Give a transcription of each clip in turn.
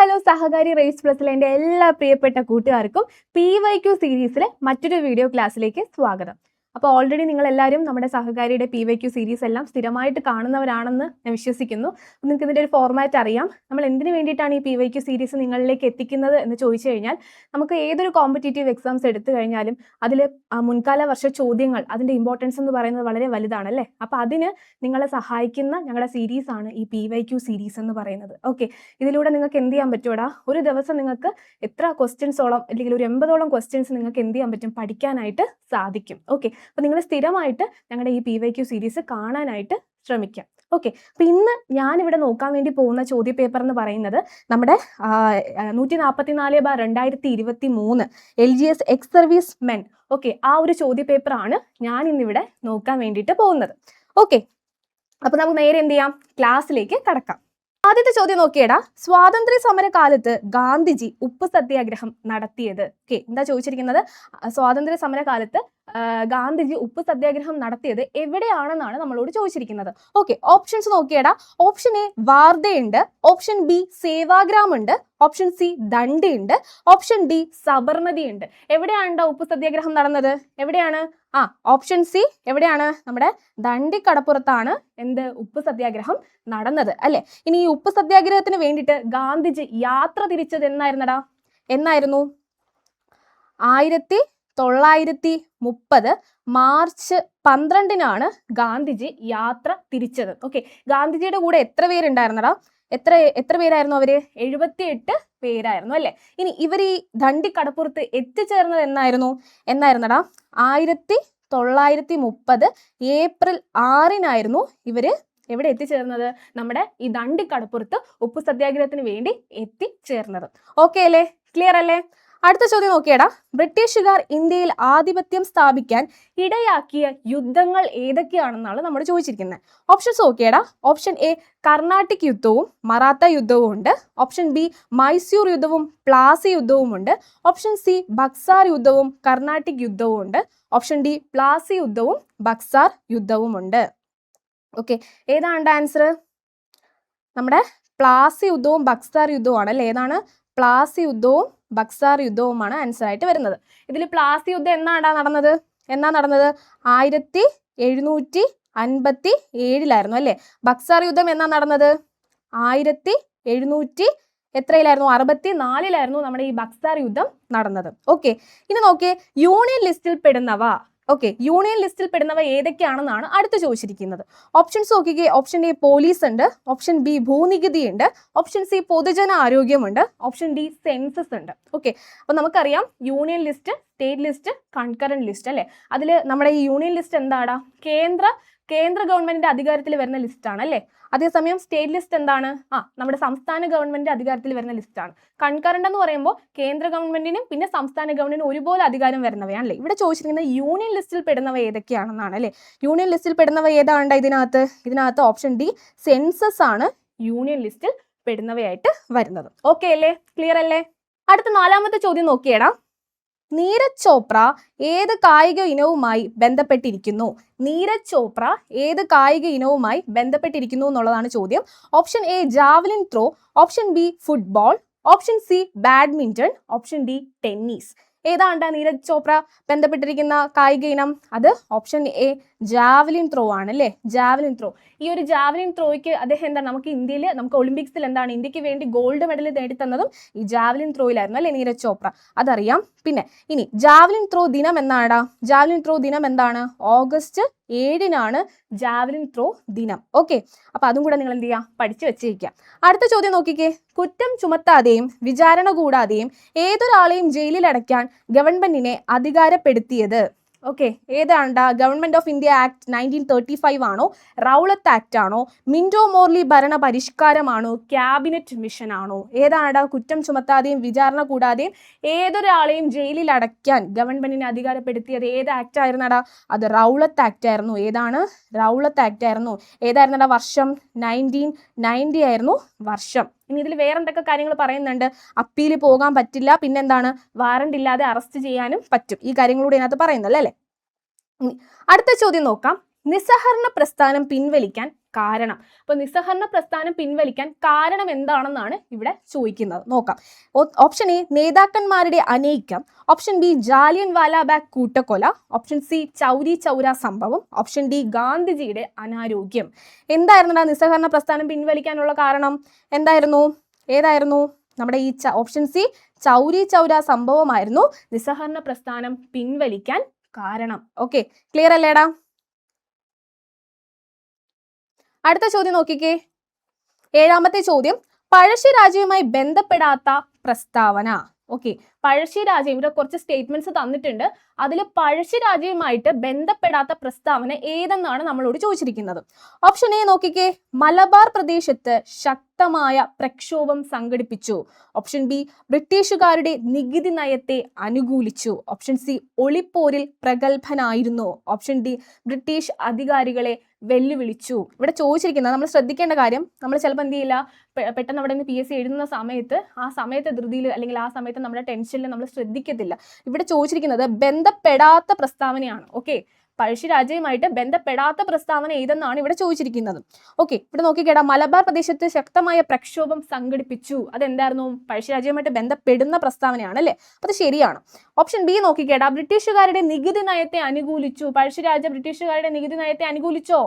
Hello സഹകാരി raise പ്ലസിലെ എൻ്റെ എല്ലാ പ്രിയപ്പെട്ട കൂട്ടുകാർക്കും PYQ സീരീസിലെ മറ്റൊരു വീഡിയോ ക്ലാസ്സിലേക്ക് സ്വാഗതം. അപ്പോൾ ഓൾറെഡി നിങ്ങൾ എല്ലാവരും നമ്മുടെ സഹകാരിയുടെ PYQ സീരീസ് എല്ലാം സ്ഥിരമായിട്ട് കാണുന്നവരാണെന്ന് ഞാൻ വിശ്വസിക്കുന്നു. നിങ്ങൾക്ക് ഇതിൻ്റെ ഒരു ഫോർമാറ്റ് അറിയാം. നമ്മൾ എന്തിനു വേണ്ടിയിട്ടാണ് ഈ PYQ സീരീസ് നിങ്ങളിലേക്ക് എത്തിക്കുന്നത് എന്ന് ചോദിച്ചു കഴിഞ്ഞാൽ, നമുക്ക് ഏതൊരു കോമ്പറ്റേറ്റീവ് എക്സാംസ് എടുത്തു കഴിഞ്ഞാലും അതിൽ മുൻകാല വർഷ ചോദ്യങ്ങൾ അതിൻ്റെ ഇമ്പോർട്ടൻസ് എന്ന് പറയുന്നത് വളരെ വലുതാണല്ലേ. അപ്പോൾ അതിന് നിങ്ങളെ സഹായിക്കുന്ന ഞങ്ങളുടെ സീരീസാണ് ഈ PYQ സീരീസ് എന്ന് പറയുന്നത്. ഓക്കെ, ഇതിലൂടെ നിങ്ങൾക്ക് എന്ത് ചെയ്യാൻ പറ്റുമോടാ, ഒരു ദിവസം നിങ്ങൾക്ക് എത്ര ക്വസ്റ്റ്യൻസോളം അല്ലെങ്കിൽ ഒരു 80ഓളം ക്വസ്റ്റ്യൻസ് നിങ്ങൾക്ക് എന്ത് ചെയ്യാൻ പറ്റും, പഠിക്കാനായിട്ട് സാധിക്കും. ഓക്കെ, അപ്പോൾ നിങ്ങൾ സ്ഥിരമായിട്ട് ഞങ്ങളുടെ ഈ PYQ സീരീസ് കാണാനായിട്ട് ശ്രമിക്കാം. ഓക്കെ, അപ്പോൾ ഇന്ന് ഞാനിവിടെ നോക്കാൻ വേണ്ടി പോകുന്ന ചോദ്യപേപ്പർ എന്ന് പറയുന്നത് നമ്മുടെ 144/2023 LGS ex service men, okay, ആ ഒരു ചോദ്യപേപ്പറാണ് ഞാൻ ഇന്നിവിടെ നോക്കാൻ വേണ്ടിയിട്ട് പോകുന്നത്. ഓക്കെ, അപ്പോൾ നമുക്ക് നേരെ എന്ത് ചെയ്യാം, ക്ലാസ്സിലേക്ക് കടക്കാം. ആദ്യത്തെ ചോദ്യം നോക്കിയടാ, സ്വാതന്ത്ര്യ സമര കാലത്ത് ഗാന്ധിജി ഉപ്പ് സത്യാഗ്രഹം നടത്തിയത്. ഓക്കെ, എന്താ ചോദിച്ചിരിക്കുന്നത്, സ്വാതന്ത്ര്യ സമര കാലത്ത് ഗാന്ധിജി ഉപ്പ് സത്യാഗ്രഹം നടത്തിയത് എവിടെയാണെന്നാണ് നമ്മളോട് ചോദിച്ചിരിക്കുന്നത്. ഓക്കെ, ഓപ്ഷൻസ് നോക്കിയടാ. ഓപ്ഷൻ എ വാർധയുണ്ട്, ഓപ്ഷൻ ബി സേവാഗ്രാം ഉണ്ട്, ഓപ്ഷൻ സി ദണ്ഡി ഉണ്ട്, ഓപ്ഷൻ ഡി സബർമതി ഉണ്ട്. എവിടെയാണ് ഉപ്പ് സത്യാഗ്രഹം നടന്നത്? എവിടെയാണ്? ഓപ്ഷൻ സി എവിടെയാണ്? നമ്മുടെ ദണ്ഡി കടപ്പുറത്താണ് എന്ത് ഉപ്പ് സത്യാഗ്രഹം നടന്നത് അല്ലെ. ഇനി ഈ ഉപ്പ് സത്യാഗ്രഹത്തിന് വേണ്ടിയിട്ട് ഗാന്ധിജി യാത്ര തിരിച്ചത് എന്നായിരുന്നു? 1930 മാർച്ച് 12 ഗാന്ധിജി യാത്ര തിരിച്ചത്. ഓക്കെ, ഗാന്ധിജിയുടെ കൂടെ എത്ര പേരുണ്ടായിരുന്നടാ? എത്ര പേരായിരുന്നു അവര്? 78 പേരായിരുന്നു അല്ലെ. ഇനി ഇവർ ഈ ദണ്ഡി കടപ്പുറത്ത് എത്തിച്ചേർന്നത് എന്നായിരുന്നടാ? 1930 ഏപ്രിൽ 6 ഇവര് എവിടെ എത്തിച്ചേർന്നത്? നമ്മുടെ ഈ ദണ്ഡി കടപ്പുറത്ത് ഉപ്പ് സത്യാഗ്രഹത്തിന് വേണ്ടി എത്തിച്ചേർന്നത്. ഓക്കെ അല്ലേ, ക്ലിയർ അല്ലേ? അടുത്ത ചോദ്യം നോക്കിയടാ, ബ്രിട്ടീഷുകാർ ഇന്ത്യയിൽ ആധിപത്യം സ്ഥാപിക്കാൻ ഇടയാക്കിയ യുദ്ധങ്ങൾ ഏതൊക്കെയാണെന്നാണ് നമ്മൾ ചോദിച്ചിരിക്കുന്നത്. ഓപ്ഷൻസ് നോക്കിയടാ. ഓപ്ഷൻ എ കർണാട്ടിക് യുദ്ധവും മറാത്ത യുദ്ധവും ഉണ്ട്. ഓപ്ഷൻ ബി മൈസൂർ യുദ്ധവും പ്ലാസി യുദ്ധവും ഉണ്ട്. ഓപ്ഷൻ സി ബക്സാർ യുദ്ധവും കർണാട്ടിക് യുദ്ധവും ഉണ്ട്. ഓപ്ഷൻ ഡി പ്ലാസി യുദ്ധവും ബക്സാർ യുദ്ധവും ഉണ്ട്. ഓക്കെ, ഏതാണ് ആൻസർ? നമ്മുടെ പ്ലാസി യുദ്ധവും ബക്സാർ യുദ്ധവും ആണ് അല്ലേ. ഏതാണ്? പ്ലാസി യുദ്ധവും ബക്സാർ യുദ്ധവുമാണ് ആൻസർ ആയിട്ട് വരുന്നത്. ഇതിൽ പ്ലാസി യുദ്ധം എന്നാണ് നടന്നത്? 1757 അല്ലേ. ബക്സാർ യുദ്ധം എന്നാ നടന്നത്? 1764 നമ്മുടെ ഈ ബക്സാർ യുദ്ധം നടന്നത്. ഓക്കെ, ഇനി നോക്കിയേ, യൂണിയൻ ലിസ്റ്റിൽ പെടുന്നവ. ഓക്കെ, യൂണിയൻ ലിസ്റ്റിൽ പെടുന്നവ ഏതൊക്കെയാണെന്നാണ് അടുത്ത് ചോദിച്ചിരിക്കുന്നത്. ഓപ്ഷൻസ് നോക്കിക്കേ. ഓപ്ഷൻ എ പോലീസ് ഉണ്ട്, ഓപ്ഷൻ ബി ഭൂനികുതി ഉണ്ട്, ഓപ്ഷൻ സി പൊതുജന ആരോഗ്യമുണ്ട്, ഓപ്ഷൻ ഡി സെൻസസ് ഉണ്ട്. ഓക്കെ, അപ്പോൾ നമുക്കറിയാം union list, state list, concurrent list അല്ലേ. അതിൽ നമ്മുടെ ഈ യൂണിയൻ ലിസ്റ്റ് എന്താടാ? കേന്ദ്ര ഗവൺമെന്റിന്റെ അധികാരത്തിൽ വരുന്ന ലിസ്റ്റാണ് അല്ലേ. അതേസമയം സ്റ്റേറ്റ് ലിസ്റ്റ് എന്താണ്? നമ്മുടെ സംസ്ഥാന ഗവൺമെന്റിന്റെ അധികാരത്തിൽ വരുന്ന ലിസ്റ്റാണ്. കൺകറന്റ് എന്ന് പറയുമ്പോൾ കേന്ദ്ര ഗവൺമെന്റിനും പിന്നെ സംസ്ഥാന ഗവൺമെന്റിനും ഒരുപോലെ അധികാരം വരുന്നവയാണല്ലേ. ഇവിടെ ചോദിച്ചിരിക്കുന്നത് യൂണിയൻ ലിസ്റ്റിൽ പെടുന്നവ ഏതൊക്കെയാണെന്നാണ് അല്ലേ. യൂണിയൻ ലിസ്റ്റിൽ പെടുന്നവ ഏതാണ് ഇതിനകത്ത്? ഓപ്ഷൻ ഡി സെൻസസ് ആണ് യൂണിയൻ ലിസ്റ്റിൽ പെടുന്നവയായിട്ട് വരുന്നത്. ഓക്കെ അല്ലേ, ക്ലിയർ അല്ലേ? അടുത്ത 4ാമത്തെ ചോദ്യം നോക്കിയേടാ. നീരജ് ചോപ്ര ഏത് കായിക ഇനവുമായി ബന്ധപ്പെട്ടിരിക്കുന്നു? നീരജ് ചോപ്ര ഏത് കായിക ഇനവുമായി ബന്ധപ്പെട്ടിരിക്കുന്നു എന്നുള്ളതാണ് ചോദ്യം. Option A javelin throw, option B football, option C badminton, option D tennis. ഏതാണ് നീരജ് ചോപ്ര ബന്ധപ്പെട്ടിരിക്കുന്ന കായിക ഇനം? അത് ഓപ്ഷൻ എ ജാവലിൻ ത്രോ ആണ് അല്ലേ. Javelin throw. ഈ ഒരു ജാവലിൻ ത്രോയ്ക്ക് അദ്ദേഹം എന്താണ്, നമുക്ക് ഒളിമ്പിക്സിൽ എന്താണ് ഇന്ത്യക്ക് വേണ്ടി ഗോൾഡ് മെഡൽ നേടിത്തന്നതും ഈ ജാവലിൻ ത്രോയിലായിരുന്നു അല്ലേ, നീരജ് ചോപ്ര. അതറിയാം. പിന്നെ ഇനി ജാവലിൻ ത്രോ ദിനം എന്നാടാ? ജാവലിൻ ത്രോ ദിനം എന്താണ്? ഓഗസ്റ്റ് 7 ജാവലിൻ ത്രോ ദിനം. ഓക്കെ, അപ്പൊ അതും കൂടെ നിങ്ങൾ എന്ത് ചെയ്യുക, പഠിച്ചു വെച്ചിരിക്കുക. അടുത്ത ചോദ്യം നോക്കിക്കേ. കുറ്റം ചുമത്താതെയും വിചാരണ കൂടാതെയും ഏതൊരാളെയും ജയിലിൽ അടയ്ക്കാൻ ഗവൺമെന്റിനെ അധികാരപ്പെടുത്തിയത്? ഓക്കെ, ഏതാണ്ടാ? ഗവൺമെന്റ് ഓഫ് ഇന്ത്യ ആക്ട് 1935 ആണോ, റൗളത്ത് ആക്ട് ആണോ, മിന്റോ മോർലി ഭരണ പരിഷ്കാരമാണോ, ക്യാബിനറ്റ് മിഷൻ ആണോ? ഏതാണ്ടാ കുറ്റം ചുമത്താതെയും വിചാരണ കൂടാതെയും ഏതൊരാളെയും ജയിലിൽ അടയ്ക്കാൻ ഗവൺമെന്റിനെ അധികാരപ്പെടുത്തിയത്? ഏത് ആക്ട് ആയിരുന്നടാ? അത് റൗളത്ത് ആക്ട് ആയിരുന്നു. ഏതാണ്? റൗളത്ത് ആക്ട് ആയിരുന്നു. ഏതായിരുന്നടാ വർഷം? 1990 ആയിരുന്നു വർഷം. ഇനി ഇതിൽ വേറെ എന്തൊക്കെ കാര്യങ്ങൾ പറയുന്നുണ്ട്? അപ്പീൽ പോകാൻ പറ്റില്ല, പിന്നെന്താണ്, വാറണ്ട് ഇല്ലാതെ അറസ്റ്റ് ചെയ്യാനും പറ്റും. ഈ കാര്യങ്ങളൂടെ ഇതിനകത്ത് പറയുന്നല്ലേ അല്ലേ. അടുത്ത ചോദ്യം നോക്കാം. നിസ്സഹകരണ പ്രസ്ഥാനം പിൻവലിക്കാൻ കാരണം. അപ്പൊ നിസ്സഹകരണ പ്രസ്ഥാനം പിൻവലിക്കാൻ കാരണം എന്താണെന്നാണ് ഇവിടെ ചോദിക്കുന്നത്. നോക്കാം. ഓപ്ഷൻ എ നേതാക്കന്മാരുടെ അനൈക്യം, ഓപ്ഷൻ ബി ജാലിയൻ വാലാബാഗ് കൂട്ടക്കൊല, ഓപ്ഷൻ സി ചൗരി ചൗര സംഭവം, ഓപ്ഷൻ ഡി ഗാന്ധിജിയുടെ അനാരോഗ്യം. എന്തായിരുന്നു നിസ്സഹകരണ പ്രസ്ഥാനം പിൻവലിക്കാനുള്ള കാരണം? എന്തായിരുന്നു? ഏതായിരുന്നു? നമ്മുടെ ഈ ഓപ്ഷൻ സി ചൗരി ചൗര സംഭവമായിരുന്നു നിസ്സഹകരണ പ്രസ്ഥാനം പിൻവലിക്കാൻ കാരണം. ഓക്കെ, ക്ലിയർ അല്ലേടാ? അടുത്ത ചോദ്യം നോക്കിക്കേ. 7ാമത്തെ ചോദ്യം, പഴശ്ശിരാജയുമായി ബന്ധപ്പെടാത്ത പ്രസ്താവന. ഓക്കെ, പഴശ്ശിരാജയും, ഇവിടെ കുറച്ച് സ്റ്റേറ്റ്മെന്റ്സ് തന്നിട്ടുണ്ട്. അതിൽ പഴശ്ശിരാജയുമായിട്ട് ബന്ധപ്പെടാത്ത പ്രസ്താവന ഏതെന്നാണ് നമ്മളോട് ചോദിച്ചിരിക്കുന്നത്. ഓപ്ഷൻ എ നോക്കിക്കേ, മലബാർ പ്രദേശത്ത് ശക്തമായ പ്രക്ഷോഭം സംഘടിപ്പിച്ചു. ഓപ്ഷൻ ബി, ബ്രിട്ടീഷുകാരുടെ നികുതി നയത്തെ അനുകൂലിച്ചു. ഓപ്ഷൻ സി, ഒളിപ്പോരിൽ പ്രഗത്ഭനായിരുന്നു. ഓപ്ഷൻ ഡി, ബ്രിട്ടീഷ് അധികാരികളെ വെല്ലുവിളിച്ചു. ഇവിടെ ചോദിച്ചിരിക്കുന്നത് നമ്മൾ ശ്രദ്ധിക്കേണ്ട കാര്യം, നമ്മൾ ചിലപ്പോൾ എന്ത് ചെയ്യില്ല, പെട്ടെന്ന് അവിടെ നിന്ന് PSC എഴുതുന്ന സമയത്ത് ആ സമയത്ത് ധൃതിയിൽ അല്ലെങ്കിൽ ആ സമയത്ത് നമ്മുടെ ടെൻഷനിൽ നമ്മൾ ശ്രദ്ധിക്കത്തില്ല. ഇവിടെ ചോദിച്ചിരിക്കുന്നത് ബന്ധപ്പെടാത്ത പ്രസ്താവനയാണ്. ഓക്കെ, പഴശ്ശിരാജയുമായിട്ട് ബന്ധപ്പെടാത്ത പ്രസ്താവന ഏതെന്നാണ് ഇവിടെ ചോദിച്ചിരിക്കുന്നത്. ഓക്കെ, ഇവിടെ നോക്കിക്കേടാ, മലബാർ പ്രദേശത്ത് ശക്തമായ പ്രക്ഷോഭം സംഘടിപ്പിച്ചു. അതെന്തായിരുന്നു? പഴശ്ശിരാജയുമായിട്ട് ബന്ധപ്പെടുന്ന പ്രസ്താവനയാണ് അല്ലേ? അത് ശരിയാണ്. ഓപ്ഷൻ ബി നോക്കിക്കേടാ, ബ്രിട്ടീഷുകാരുടെ നികുതി നയത്തെ അനുകൂലിച്ചു. പഴശ്ശിരാജ ബ്രിട്ടീഷുകാരുടെ നികുതി നയത്തെ അനുകൂലിച്ചോ?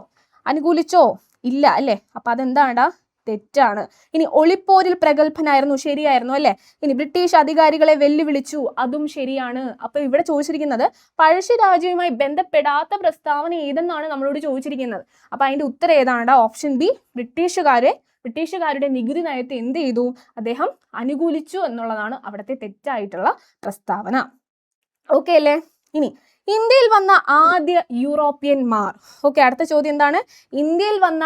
ഇല്ല അല്ലേ? അപ്പൊ അതെന്താണ്ടാ? തെറ്റാണ്. ഇനി ഒളിപ്പോരിൽ പ്രഗത്ഭനായിരുന്നു, ശരിയായിരുന്നു അല്ലെ? ഇനി ബ്രിട്ടീഷ് അധികാരികളെ വെല്ലുവിളിച്ചു, അതും ശരിയാണ്. അപ്പൊ ഇവിടെ ചോദിച്ചിരിക്കുന്നത് പഴശ്ശിരാജയുമായി ബന്ധപ്പെടാത്ത പ്രസ്താവന ഏതെന്നാണ് നമ്മളോട് ചോദിച്ചിരിക്കുന്നത്. അപ്പൊ അതിന്റെ ഉത്തരം ഏതാണ്? ഓപ്ഷൻ ബി, ബ്രിട്ടീഷുകാരുടെ നികുതി നയത്തെ എന്ത് ചെയ്തു? അദ്ദേഹം അനുകൂലിച്ചു എന്നുള്ളതാണ് അവിടുത്തെ തെറ്റായിട്ടുള്ള പ്രസ്താവന. ഓക്കെ അല്ലേ? ഇനി ഇന്ത്യയിൽ വന്ന ആദ്യ യൂറോപ്യന്മാർ. ഓക്കെ, അടുത്ത ചോദ്യം എന്താണ്? ഇന്ത്യയിൽ വന്ന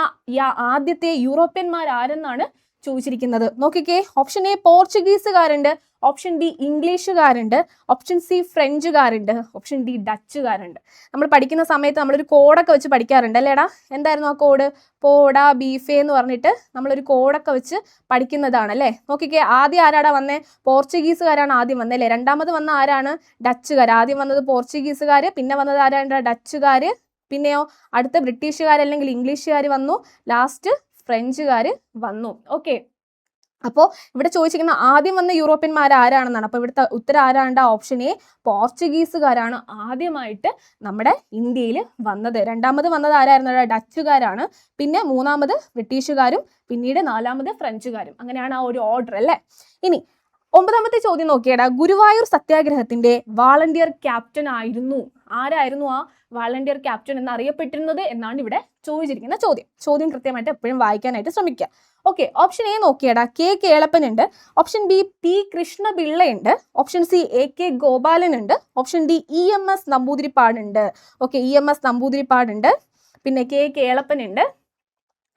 ആദ്യത്തെ യൂറോപ്യന്മാർ ആരെന്നാണ് ചോദിച്ചിരിക്കുന്നത്. നോക്കിക്കേ, ഓപ്ഷൻ എ പോർച്ചുഗീസുകാരുണ്ട്, ഓപ്ഷൻ ബി ഇംഗ്ലീഷുകാരുണ്ട്, ഓപ്ഷൻ സി ഫ്രഞ്ചുകാരുണ്ട്, ഓപ്ഷൻ ഡി ഡച്ചുകാരുണ്ട്. നമ്മൾ പഠിക്കുന്ന സമയത്ത് നമ്മളൊരു കോഡൊക്കെ വെച്ച് പഠിക്കാറുണ്ട് അല്ലേടാ? എന്തായിരുന്നു ആ കോഡ്? പോഡ ബീഫേ എന്ന് പറഞ്ഞിട്ട് നമ്മളൊരു കോഡൊക്കെ വെച്ച് പഠിക്കുന്നതാണ് അല്ലേ? നോക്കിക്കേ, ആദ്യം ആരാടാ വന്നേ? പോർച്ചുഗീസുകാരാണ് ആദ്യം വന്നത് അല്ലേ? രണ്ടാമത് വന്ന ആരാണ്? ഡച്ചുകാർ. ആദ്യം വന്നത് പോർച്ചുഗീസുകാർ, പിന്നെ വന്നത് ആരാണ്? ഡച്ചുകാർ, പിന്നെയോ അടുത്ത ബ്രിട്ടീഷുകാർ അല്ലെങ്കിൽ ഇംഗ്ലീഷുകാർ വന്നു, ലാസ്റ്റ് ഫ്രഞ്ചുകാർ വന്നു. ഓക്കെ, അപ്പോൾ ഇവിടെ ചോദിച്ചിരിക്കുന്ന ആദ്യം വന്ന യൂറോപ്യന്മാർ ആരാണെന്നാണ്. അപ്പോൾ ഇവിടുത്തെ ഉത്തരം ആരാണ്ട്? ഓപ്ഷൻ എ പോർച്ചുഗീസുകാരാണ് ആദ്യമായിട്ട് നമ്മുടെ ഇന്ത്യയിൽ വന്നത്. രണ്ടാമത് വന്നത് ആരായിരുന്നു? ഡച്ചുകാരാണ്. പിന്നെ മൂന്നാമത് ബ്രിട്ടീഷുകാരും, പിന്നീട് നാലാമത് ഫ്രഞ്ചുകാരും. അങ്ങനെയാണ് ആ ഒരു ഓർഡർ അല്ലേ? ഇനി 9ാമത്തെ ചോദ്യം നോക്കിയടാ, ഗുരുവായൂർ സത്യാഗ്രഹത്തിന്റെ വാളണ്ടിയർ ക്യാപ്റ്റൻ ആയിരുന്നു. ആരായിരുന്നു ആ വാളണ്ടിയർ ക്യാപ്റ്റൻ എന്നറിയപ്പെട്ടിരുന്നത് എന്നാണ് ഇവിടെ ചോദിച്ചിരിക്കുന്ന ചോദ്യം കൃത്യമായിട്ട് എപ്പോഴും വായിക്കാനായിട്ട് ശ്രമിക്കുക. ഓക്കെ, ഓപ്ഷൻ എ നോക്കിയടാ, കെ കേളപ്പൻ ഉണ്ട്, ഓപ്ഷൻ ബി പി കൃഷ്ണപിള്ള ഉണ്ട്, ഓപ്ഷൻ സി AK ഗോപാലൻ ഉണ്ട്, ഓപ്ഷൻ ഡി EMS നമ്പൂതിരിപ്പാടുണ്ട്. ഓക്കെ, EMS നമ്പൂതിരിപ്പാടുണ്ട്, പിന്നെ കെ കേളപ്പൻ ഉണ്ട്,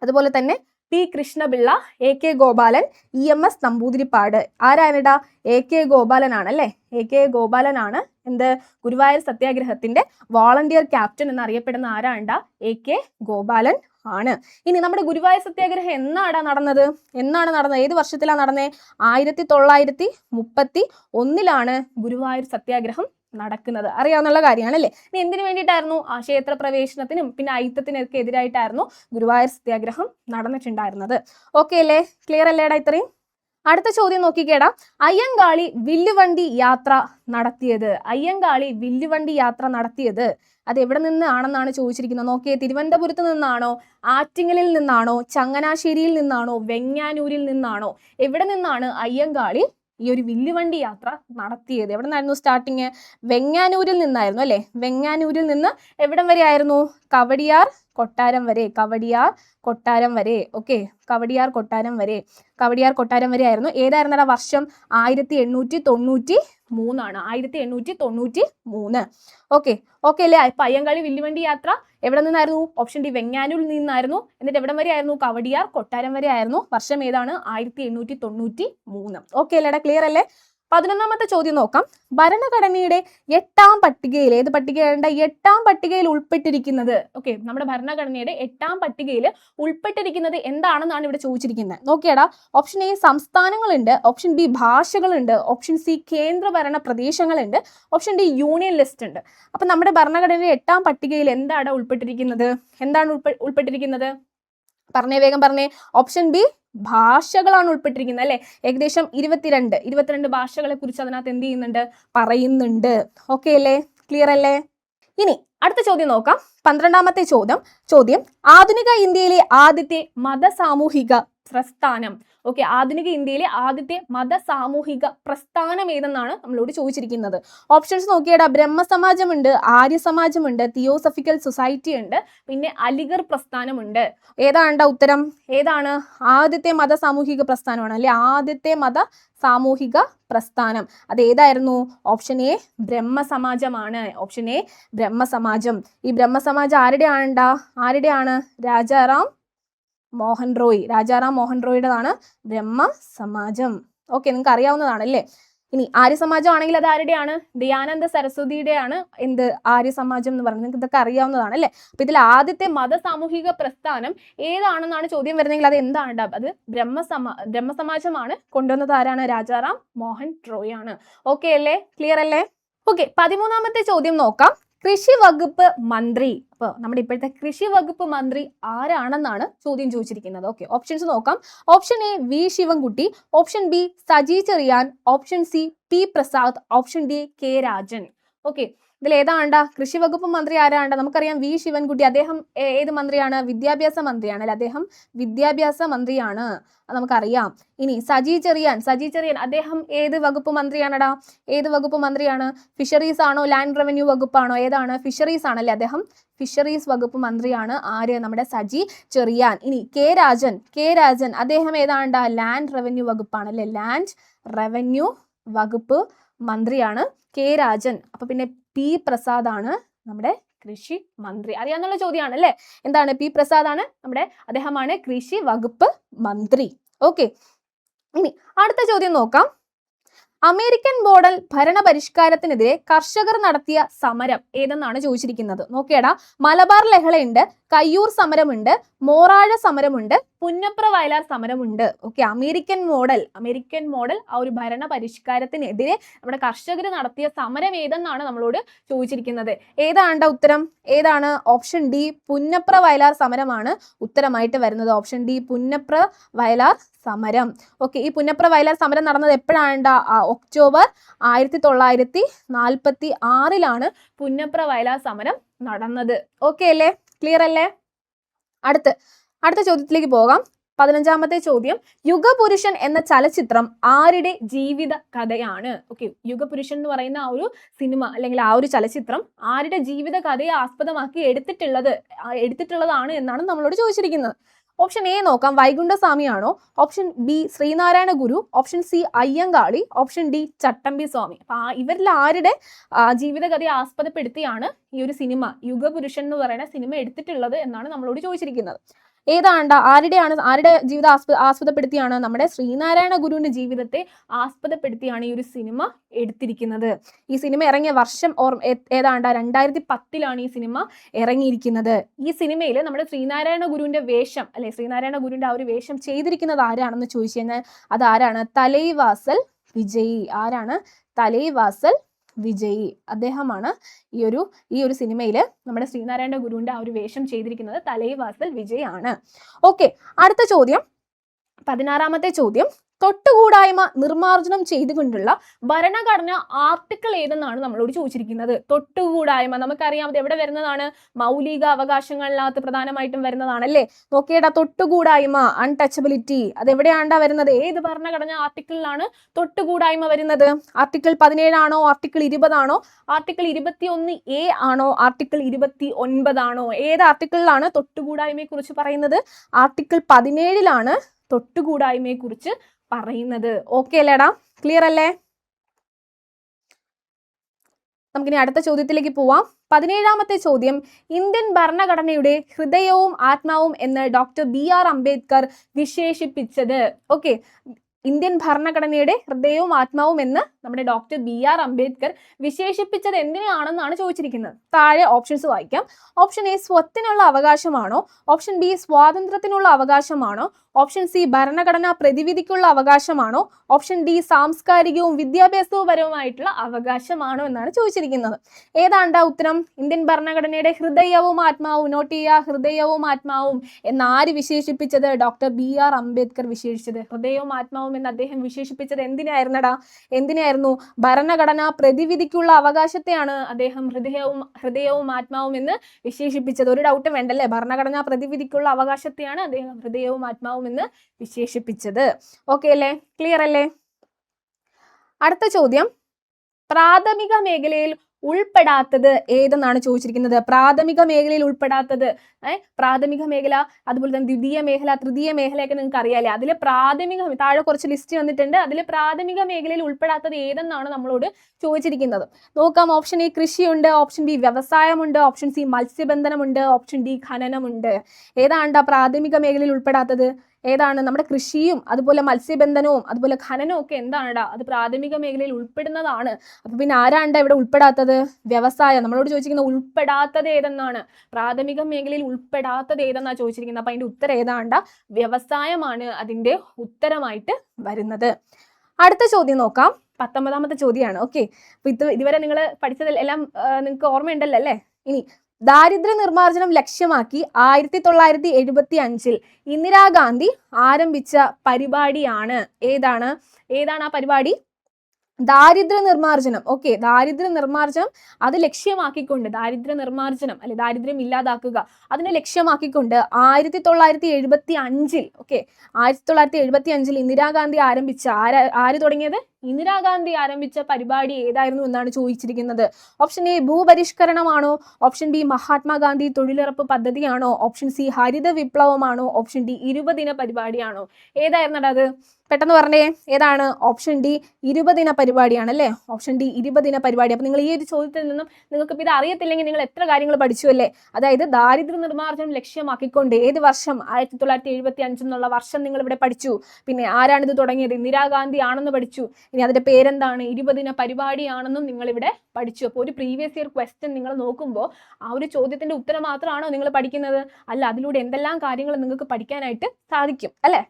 അതുപോലെ തന്നെ P Krishnapillai, AK Gopalan, EMS Namboodiripad. ആരാണിടാ? AK ഗോപാലനാണ് അല്ലേ? AK ഗോപാലനാണ് എന്ത്? ഗുരുവായൂർ സത്യാഗ്രഹത്തിന്റെ വാളണ്ടിയർ ക്യാപ്റ്റൻ എന്നറിയപ്പെടുന്ന ആരാണ്ടാ? AK ഗോപാലൻ ആണ്. ഇനി നമ്മുടെ ഗുരുവായൂർ സത്യാഗ്രഹം എന്നാണ് നടന്നത്? ഏത് വർഷത്തിലാണ് നടന്നത്? 1931 ഗുരുവായൂർ സത്യാഗ്രഹം നടക്കുന്നത്. അറിയാവുന്ന കാര്യമാണ് അല്ലേ? ഇനി എന്തിനു വേണ്ടിയിട്ടായിരുന്നു? ആ ക്ഷേത്ര പ്രവേശനത്തിനും പിന്നെ അയിത്തത്തിനൊക്കെ എതിരായിട്ടായിരുന്നു ഗുരുവായൂർ സത്യാഗ്രഹം നടന്നിട്ടുണ്ടായിരുന്നത്. ഓക്കെ അല്ലേ? ക്ലിയർ അല്ലേടാ ഇത്രയും? അടുത്ത ചോദ്യം നോക്കിക്കേടാ, അയ്യങ്കാളി വില്ലുവണ്ടി യാത്ര നടത്തിയത് അത് എവിടെ നിന്നാണെന്നാണ് ചോദിച്ചിരിക്കുന്നത്. നോക്കിയേ, തിരുവനന്തപുരത്ത് നിന്നാണോ, ആറ്റിങ്ങലിൽ നിന്നാണോ, ചങ്ങനാശ്ശേരിയിൽ നിന്നാണോ, വെങ്ങാനൂരിൽ നിന്നാണോ? എവിടെ നിന്നാണ് അയ്യങ്കാളി ഈ ഒരു വില്ലുവണ്ടി യാത്ര നടത്തിയത്? എവിടെ നിന്നായിരുന്നു സ്റ്റാർട്ടിങ്? വെങ്ങാനൂരിൽ നിന്നായിരുന്നു അല്ലേ? വെങ്ങാനൂരിൽ നിന്ന് എവിടം വരെ ആയിരുന്നു? കവടിയാർ കൊട്ടാരം വരെ. ഓക്കെ, കവടിയാർ കൊട്ടാരം വരെ ആയിരുന്നു. ഏതായിരുന്നടാ വർഷം? 1893 1893. ഓക്കെ അല്ലേ? ഇപ്പൊ അയ്യങ്കാളി വില്ലുവണ്ടി യാത്ര എവിടെ നിന്നായിരുന്നു? ഓപ്ഷൻ ഡി വെങ്ങാനൂരിൽ നിന്നായിരുന്നു. എന്നിട്ട് എവിടം വരെ ആയിരുന്നു? കവടിയാർ കൊട്ടാരം വരെ ആയിരുന്നു. വർഷം ഏതാണ്? 1893. ഓക്കെ അല്ലേടാ? ക്ലിയർ അല്ലേ? 11ാമത്തെ ചോദ്യം നോക്കാം. ഭരണഘടനയുടെ 8ാം പട്ടികയിൽ, ഏത് പട്ടികയുണ്ട്? 8ാം പട്ടികയിൽ ഉൾപ്പെട്ടിരിക്കുന്നത്. ഓക്കെ, നമ്മുടെ ഭരണഘടനയുടെ 8ാം പട്ടികയിൽ ഉൾപ്പെട്ടിരിക്കുന്നത് എന്താണെന്നാണ് ഇവിടെ ചോദിച്ചിരിക്കുന്നത്. നോക്കിയടാ, ഓപ്ഷൻ എ സംസ്ഥാനങ്ങളുണ്ട്, ഓപ്ഷൻ ബി ഭാഷകളുണ്ട്, ഓപ്ഷൻ സി കേന്ദ്രഭരണ പ്രദേശങ്ങളുണ്ട്, ഓപ്ഷൻ ഡി യൂണിയൻ ലിസ്റ്റ് ഉണ്ട്. അപ്പൊ നമ്മുടെ ഭരണഘടനയുടെ 8ാം പട്ടികയിൽ എന്താണ് ഉൾപ്പെട്ടിരിക്കുന്നത്? പറഞ്ഞേ, വേഗം പറഞ്ഞേ. ഓപ്ഷൻ ബി ഭാഷകളാണ് ഉൾപ്പെട്ടിരിക്കുന്നത് അല്ലെ. ഏകദേശം 22 ഭാഷകളെ കുറിച്ച് അതിനകത്ത് എന്ത് ചെയ്യുന്നുണ്ട്, പറയുന്നുണ്ട്. ഓക്കെ അല്ലേ, ക്ലിയർ അല്ലേ? ഇനി അടുത്ത ചോദ്യം നോക്കാം. 12ാമത്തെ ചോദ്യം ആധുനിക ഇന്ത്യയിലെ ആദ്യത്തെ മതസാമൂഹിക പ്രസ്ഥാനം. ഓക്കെ, ആധുനിക ഇന്ത്യയിലെ ആദ്യത്തെ മതസാമൂഹിക പ്രസ്ഥാനം ഏതെന്നാണ് നമ്മളോട് ചോദിച്ചിരിക്കുന്നത്. ഓപ്ഷൻസ് നോക്കിയാൽ ബ്രഹ്മസമാജമുണ്ട്, ആര്യ സമാജമുണ്ട്, തിയോസഫിക്കൽ സൊസൈറ്റി ഉണ്ട്, പിന്നെ അലിഗർ പ്രസ്ഥാനമുണ്ട്. ഏതാണ്ട ഉത്തരം? ഏതാണ്? ആദ്യത്തെ മതസാമൂഹിക പ്രസ്ഥാനമാണ് അല്ലെ, ആദ്യത്തെ മത സാമൂഹിക പ്രസ്ഥാനം. അത് ഏതായിരുന്നു? Option A ബ്രഹ്മസമാജമാണ്. ഓപ്ഷൻ എ ബ്രഹ്മസമാജം. ഈ ബ്രഹ്മസമാജം ആരുടെയാണ്? രാജാറാം മോഹൻ റോയുടേതാണ് ബ്രഹ്മസമാജം. ഓക്കെ, നിങ്ങൾക്ക് അറിയാവുന്നതാണ് അല്ലേ. ഇനി ആര്യസമാജം ആണെങ്കിൽ അത് ആരുടെയാണ്? ദയാനന്ദ സരസ്വതിയുടെയാണ് എന്ത് ആര്യസമാജം എന്ന് പറയുന്നത്. നിങ്ങൾക്ക് ഇതൊക്കെ അറിയാവുന്നതാണ് അല്ലേ. അപ്പൊ ഇതിൽ ആദ്യത്തെ മതസാമൂഹിക പ്രസ്ഥാനം ഏതാണെന്നാണ് ചോദ്യം വരുന്നതെങ്കിൽ അത് എന്താണ്? അത് ബ്രഹ്മസമാജമാണ്. കൊണ്ടുവന്നത് ആരാണ്? രാജാറാം മോഹൻ റോയ് ആണ്. ഓക്കെ അല്ലേ, ക്ലിയർ അല്ലേ? ഓക്കെ, 13ാമത്തെ ചോദ്യം നോക്കാം. കൃഷി വകുപ്പ് മന്ത്രി. അപ്പോൾ നമ്മുടെ ഇപ്പോഴത്തെ കൃഷി വകുപ്പ് മന്ത്രി ആരാണെന്നാണ് ചോദ്യം ചോദിച്ചിരിക്കുന്നത്. ഓക്കെ, ഓപ്ഷൻസ് നോക്കാം. Option A V Sivankutty, option B Saji Cheriyan, option C P Prasad, option D K Rajan. Okay, ഇതിൽ ഏതാണ്ട കൃഷി വകുപ്പ് മന്ത്രി ആരാണ്ട? നമുക്കറിയാം വി ശിവൻകുട്ടി. അദ്ദേഹം ഏത് മന്ത്രിയാണ്? വിദ്യാഭ്യാസ മന്ത്രിയാണ് അല്ലെ. അദ്ദേഹം വിദ്യാഭ്യാസ മന്ത്രിയാണ്, അത് നമുക്കറിയാം. ഇനി സജി ചെറിയാൻ അദ്ദേഹം ഏത് വകുപ്പ് മന്ത്രിയാണടാ? ഏത് വകുപ്പ് മന്ത്രിയാണ്? ഫിഷറീസ് ആണോ, ലാൻഡ് റവന്യൂ വകുപ്പാണോ? ഏതാണ്? ഫിഷറീസ് ആണല്ലേ. അദ്ദേഹം ഫിഷറീസ് വകുപ്പ് മന്ത്രിയാണ്. ആര്? നമ്മുടെ സജി ചെറിയാൻ. ഇനി കെ രാജൻ അദ്ദേഹം ഏതാണ്ട? ലാൻഡ് റവന്യൂ വകുപ്പാണ് അല്ലെ. ലാൻഡ് റവന്യൂ വകുപ്പ് മന്ത്രിയാണ് കെ രാജൻ. അപ്പൊ പിന്നെ പി പ്രസാദ് ആണ് നമ്മുടെ കൃഷി മന്ത്രി. അറിയാന്നുള്ള ചോദ്യമാണ് അല്ലെ. എന്താണ്? പി പ്രസാദ് ആണ് അദ്ദേഹമാണ് കൃഷി വകുപ്പ് മന്ത്രി. ഓക്കെ, ഇനി അടുത്ത ചോദ്യം നോക്കാം. അമേരിക്കൻ മോഡൽ ഭരണ പരിഷ്കാരത്തിനെതിരെ കർഷകർ നടത്തിയ സമരം ഏതെന്നാണ് ചോദിച്ചിരിക്കുന്നത്. നോക്കിയടാ, മലബാർ ലഹളയുണ്ട്, കയ്യൂർ സമരമുണ്ട്, മോറാഴ സമരമുണ്ട്, പുന്നപ്ര വയലാർ സമരമുണ്ട്. ഓക്കെ, അമേരിക്കൻ മോഡൽ ആ ഒരു ഭരണ പരിഷ്കാരത്തിനെതിരെ നമ്മുടെ കർഷകർ നടത്തിയ സമരം ഏതെന്നാണ് നമ്മളോട് ചോദിച്ചിരിക്കുന്നത്. ഏതാണ്ട ഉത്തരം? ഏതാണ്? ഓപ്ഷൻ ഡി പുന്നപ്ര വയലാർ സമരമാണ് ഉത്തരമായിട്ട് വരുന്നത്. ഓപ്ഷൻ ഡി പുന്നപ്ര വയലാർ സമരം. ഓക്കെ, ഈ പുന്നപ്ര വയലാർ സമരം നടന്നത് എപ്പോഴാണ്? ഒക്ടോബർ 1946 പുന്നപ്ര വയലാർ സമരം നടന്നത്. ഓക്കെ അല്ലേ, ക്ലിയർ അല്ലേ? അടുത്ത ചോദ്യത്തിലേക്ക് പോകാം. 15ാമത്തെ ചോദ്യം, യുഗപുരുഷൻ എന്ന ചലച്ചിത്രം ആരുടെ ജീവിത കഥയാണ്? ഓക്കെ, യുഗപുരുഷൻ എന്ന് പറയുന്ന ആ ഒരു സിനിമ അല്ലെങ്കിൽ ആ ഒരു ചലച്ചിത്രം ആരുടെ ജീവിത കഥയെ ആസ്പദമാക്കി എടുത്തിട്ടുള്ളതാണ് എന്നാണ് നമ്മളോട് ചോദിച്ചിരിക്കുന്നത്. ഓപ്ഷൻ എ നോക്കാം, വൈകുണ്ഠസ്വാമി ആണോ? Option B Sreenarayana Guru, option C Ayyankali, option D Chattampi Swami. അപ്പൊ ഇവരിൽ ആരുടെ ജീവിതകഥയെ ആസ്പദപ്പെടുത്തിയാണ് ഈ ഒരു സിനിമ യുഗപുരുഷൻ എന്ന് പറയുന്ന സിനിമ എടുത്തിട്ടുള്ളത് എന്നാണ് നമ്മളോട് ചോദിച്ചിരിക്കുന്നത്. ഏതാണ്ട ആരുടെ ജീവിതം ആസ്പദപ്പെടുത്തിയാണ്? നമ്മുടെ ശ്രീനാരായണ ഗുരുവിന്റെ ജീവിതത്തെ ആസ്പദപ്പെടുത്തിയാണ് ഈ ഒരു സിനിമ എടുത്തിരിക്കുന്നത്. ഈ സിനിമ ഇറങ്ങിയ വർഷം ഏതാണ്ട 2010 ഈ സിനിമ ഇറങ്ങിയിരിക്കുന്നത്. ഈ സിനിമയിൽ നമ്മുടെ ശ്രീനാരായണ ഗുരുവിന്റെ വേഷം അല്ലെ, ശ്രീനാരായണ ഗുരുവിന്റെ ആ ഒരു വേഷം ചെയ്തിരിക്കുന്നത് ആരാണെന്ന് ചോദിച്ചു കഴിഞ്ഞാൽ അത് ആരാണ്? തലൈവാസൽ വിജയ്. ആരാണ്? തലൈവാസൽ വിജയ്. അദ്ദേഹമാണ് ഈ ഒരു സിനിമയിൽ നമ്മുടെ ശ്രീനാരായണ ഗുരുവിന്റെ ആ ഒരു വേഷം ചെയ്തിരിക്കുന്നത്. തലൈവാസൽ വിജയ് ആണ്. ഓക്കെ, അടുത്ത ചോദ്യം 16ാമത്തെ ചോദ്യം, തൊട്ടുകൂടായ്മ നിർമ്മാർജ്ജനം ചെയ്തുകൊണ്ടുള്ള ഭരണഘടന ആർട്ടിക്കിൾ ഏതെന്നാണ് നമ്മളോട് ചോദിച്ചിരിക്കുന്നത്. തൊട്ടുകൂടായ്മ നമുക്കറിയാം അത് എവിടെ വരുന്നതാണ്? മൗലിക അവകാശങ്ങളിനകത്ത് പ്രധാനമായിട്ടും വരുന്നതാണല്ലേ. നോക്കിയേടാ, തൊട്ടുകൂടായ്മ അൺടച്ചബിലിറ്റി അതെവിടെയാണ്ടാ വരുന്നത്? ഏത് ഭരണഘടന ആർട്ടിക്കിളിലാണ് തൊട്ടുകൂടായ്മ വരുന്നത്? ആർട്ടിക്കിൾ 17 ആണോ? ആർട്ടിക്കിൾ 20 ആണോ? ആർട്ടിക്കിൾ 21A ആണോ? ആർട്ടിക്കിൾ 29 ആണോ? ഏത് ആർട്ടിക്കിളിലാണ് തൊട്ടുകൂടായ്മയെ കുറിച്ച് പറയുന്നത്? ആർട്ടിക്കിൾ 17 തൊട്ടുകൂടായ്മയെ കുറിച്ച് പറയുന്നത്. ഓക്കെ അല്ലേടാ, ക്ലിയർ അല്ലേ? നമുക്കിനി അടുത്ത ചോദ്യത്തിലേക്ക് പോവാം. 17ാമത്തെ ചോദ്യം, ഇന്ത്യൻ ഭരണഘടനയുടെ ഹൃദയവും ആത്മാവും എന്ന് ഡോക്ടർ BR അംബേദ്കർ വിശേഷിപ്പിച്ചത്. ഓക്കെ, ഇന്ത്യൻ ഭരണഘടനയുടെ ഹൃദയവും ആത്മാവും എന്ന് നമ്മുടെ ഡോക്ടർ BR അംബേദ്കർ വിശേഷിപ്പിച്ചത് എന്തിനാണെന്നാണ് ചോദിച്ചിരിക്കുന്നത്. താഴെ ഓപ്ഷൻസ് വായിക്കാം. ഓപ്ഷൻ എ സ്വത്തിനുള്ള അവകാശമാണോ? ഓപ്ഷൻ ബി സ്വാതന്ത്ര്യത്തിനുള്ള അവകാശമാണോ? ഓപ്ഷൻ സി ഭരണഘടനാ പ്രതിവിധിക്കുള്ള അവകാശമാണോ? ഓപ്ഷൻ ഡി സാംസ്കാരികവും വിദ്യാഭ്യാസപരവുമായിട്ടുള്ള അവകാശമാണോ എന്നാണ് ചോദിച്ചിരിക്കുന്നത്. ഏതാണ്ട് ഉത്തരം? ഇന്ത്യൻ ഭരണഘടനയുടെ ഹൃദയവും ആത്മാവും. നോട്ട് ചെയ്യുക, ഹൃദയവും ആത്മാവും എന്ന് ആര് വിശേഷിപ്പിച്ചത്? ഡോക്ടർ BR അംബേദ്കർ വിശേഷിച്ചത്. ഹൃദയവും ആത്മാവും എന്ന് അദ്ദേഹം വിശേഷിപ്പിച്ചത് എന്തിനായിരുന്നു? ഭരണഘടനാ പ്രതിവിധിക്കുള്ള അവകാശത്തെയാണ് അദ്ദേഹം ഹൃദയവും ആത്മാവും എന്ന് വിശേഷിപ്പിച്ചത്. ഒരു ഡൗട്ടും വേണ്ടല്ലേ, ഭരണഘടനാ പ്രതിവിധിക്കുള്ള അവകാശത്തെയാണ് അദ്ദേഹം ഹൃദയവും ആത്മാവും എന്ന് വിശേഷിപ്പിച്ചത്. ഓക്കെ അല്ലേ? ക്ലിയർ അല്ലേ? അടുത്ത ചോദ്യം, പ്രാഥമിക മേഖലയിൽ ഉൾപ്പെടാത്തത് ഏതെന്നാണ് ചോദിച്ചിരിക്കുന്നത്. പ്രാഥമിക മേഖലയിൽ ഉൾപ്പെടാത്തത്, പ്രാഥമിക മേഖല, അതുപോലെ തന്നെ ദ്വിതീയ മേഖല, തൃതീയ മേഖലയൊക്കെ നിങ്ങൾക്ക് അറിയാലേ. അതിൽ പ്രാഥമിക, താഴെ കുറച്ച് ലിസ്റ്റ് വന്നിട്ടുണ്ട്, അതിൽ പ്രാഥമിക മേഖലയിൽ ഉൾപ്പെടാത്തത് ഏതെന്നാണ് നമ്മളോട് ചോദിച്ചിരിക്കുന്നത്. നോക്കാം. ഓപ്ഷൻ എ കൃഷിയുണ്ട്, ഓപ്ഷൻ ബി വ്യവസായമുണ്ട്, ഓപ്ഷൻ സി മത്സ്യബന്ധനമുണ്ട്, ഓപ്ഷൻ ഡി ഖനനമുണ്ട്. ഏതാണ്ടാ പ്രാഥമിക മേഖലയിൽ ഉൾപ്പെടാത്തത്? ഏതാണ്? നമ്മുടെ കൃഷിയും അതുപോലെ മത്സ്യബന്ധനവും അതുപോലെ ഖനനവും ഒക്കെ എന്താണ്ടാ? അത് പ്രാഥമിക മേഖലയിൽ ഉൾപ്പെടുന്നതാണ്. അപ്പൊ പിന്നെ ആരാണ്ട ഇവിടെ ഉൾപ്പെടാത്തത്? വ്യവസായം. നമ്മളോട് ചോദിച്ചിരിക്കുന്നത് ഉൾപ്പെടാത്തത് ഏതെന്നാണ്. പ്രാഥമിക മേഖലയിൽ ഉൾപ്പെടാത്തത് ഏതെന്നാണ് ചോദിച്ചിരിക്കുന്നത്. അപ്പൊ അതിന്റെ ഉത്തരം ഏതാണ്ട? വ്യവസായമാണ് അതിന്റെ ഉത്തരമായിട്ട് വരുന്നത്. അടുത്ത ചോദ്യം നോക്കാം. 19ാമത്തെ ചോദ്യമാണ്. ഓക്കെ, അപ്പൊ ഇതുവരെ നിങ്ങൾ പഠിച്ചതിൽ എല്ലാം നിങ്ങൾക്ക് ഓർമ്മയുണ്ടല്ലോ അല്ലേ? ഇനി ദാരിദ്ര്യ നിർമ്മാർജ്ജനം ലക്ഷ്യമാക്കി 1975 ഇന്ദിരാഗാന്ധി ആരംഭിച്ച പരിപാടിയാണ് ഏതാണ്? ആ പരിപാടി? ദാരിദ്ര്യ നിർമ്മാർജ്ജനം. ഓക്കെ, ദാരിദ്ര്യ നിർമ്മാർജ്ജനം അത് ലക്ഷ്യമാക്കിക്കൊണ്ട്, ദാരിദ്ര്യ നിർമ്മാർജ്ജനം അല്ലെ, ദാരിദ്ര്യം ഇല്ലാതാക്കുക, അതിനെ ലക്ഷ്യമാക്കിക്കൊണ്ട് 1975, ഓക്കെ, 1975 ഇന്ദിരാഗാന്ധി ആരംഭിച്ച, ആര് തുടങ്ങിയത്? ഇന്ദിരാഗാന്ധി ആരംഭിച്ച പരിപാടി ഏതായിരുന്നു എന്നാണ് ചോദിച്ചിരിക്കുന്നത്. Option A ഭൂപരിഷ്കരണമാണോ? Option B Mahatma Gandhi തൊഴിലുറപ്പ് പദ്ധതിയാണോ? ഓപ്ഷൻ സി ഹരിത വിപ്ലവമാണോ? ഓപ്ഷൻ ഡി 20 ദിന പരിപാടിയാണോ? ഏതായിരുന്നു അത്? പെട്ടെന്ന് പറഞ്ഞേ, ഏതാണ്? ഓപ്ഷൻ ഡി 20 ദിന പരിപാടിയാണ് അല്ലേ? ഓപ്ഷൻ ഡി 20 ദിന പരിപാടി. അപ്പൊ നിങ്ങൾ ഈ ഒരു ചോദ്യത്തിൽ നിന്നും നിങ്ങൾക്ക് ഇത് അറിയത്തില്ലെങ്കിൽ നിങ്ങൾ എത്ര കാര്യങ്ങൾ പഠിച്ചു അല്ലേ? അതായത് ദാരിദ്ര്യ നിർമ്മാർജ്ജനം ലക്ഷ്യമാക്കിക്കൊണ്ട് ഏത് വർഷം? 1975 എന്നുള്ള വർഷം നിങ്ങൾ ഇവിടെ പഠിച്ചു. പിന്നെ ആരാണിത് തുടങ്ങിയത്? ഇന്ദിരാഗാന്ധി ആണെന്ന് പഠിച്ചു. ഇനി അതിന്റെ പേരെന്താണ്? 20 ദിന പരിപാടിയാണെന്നും നിങ്ങൾ ഇവിടെ പഠിച്ചു. അപ്പോൾ ഒരു പ്രീവിയസ് ഇയർ ക്വസ്റ്റ്യൻ നിങ്ങൾ നോക്കുമ്പോൾ ആ ഒരു ചോദ്യത്തിന്റെ ഉത്തരം മാത്രമാണോ നിങ്ങൾ പഠിക്കുന്നത്? അല്ല, അതിലൂടെ എന്തെല്ലാം കാര്യങ്ങൾ നിങ്ങൾക്ക് പഠിക്കാനായിട്ട് സാധിക്കും അല്ലെ?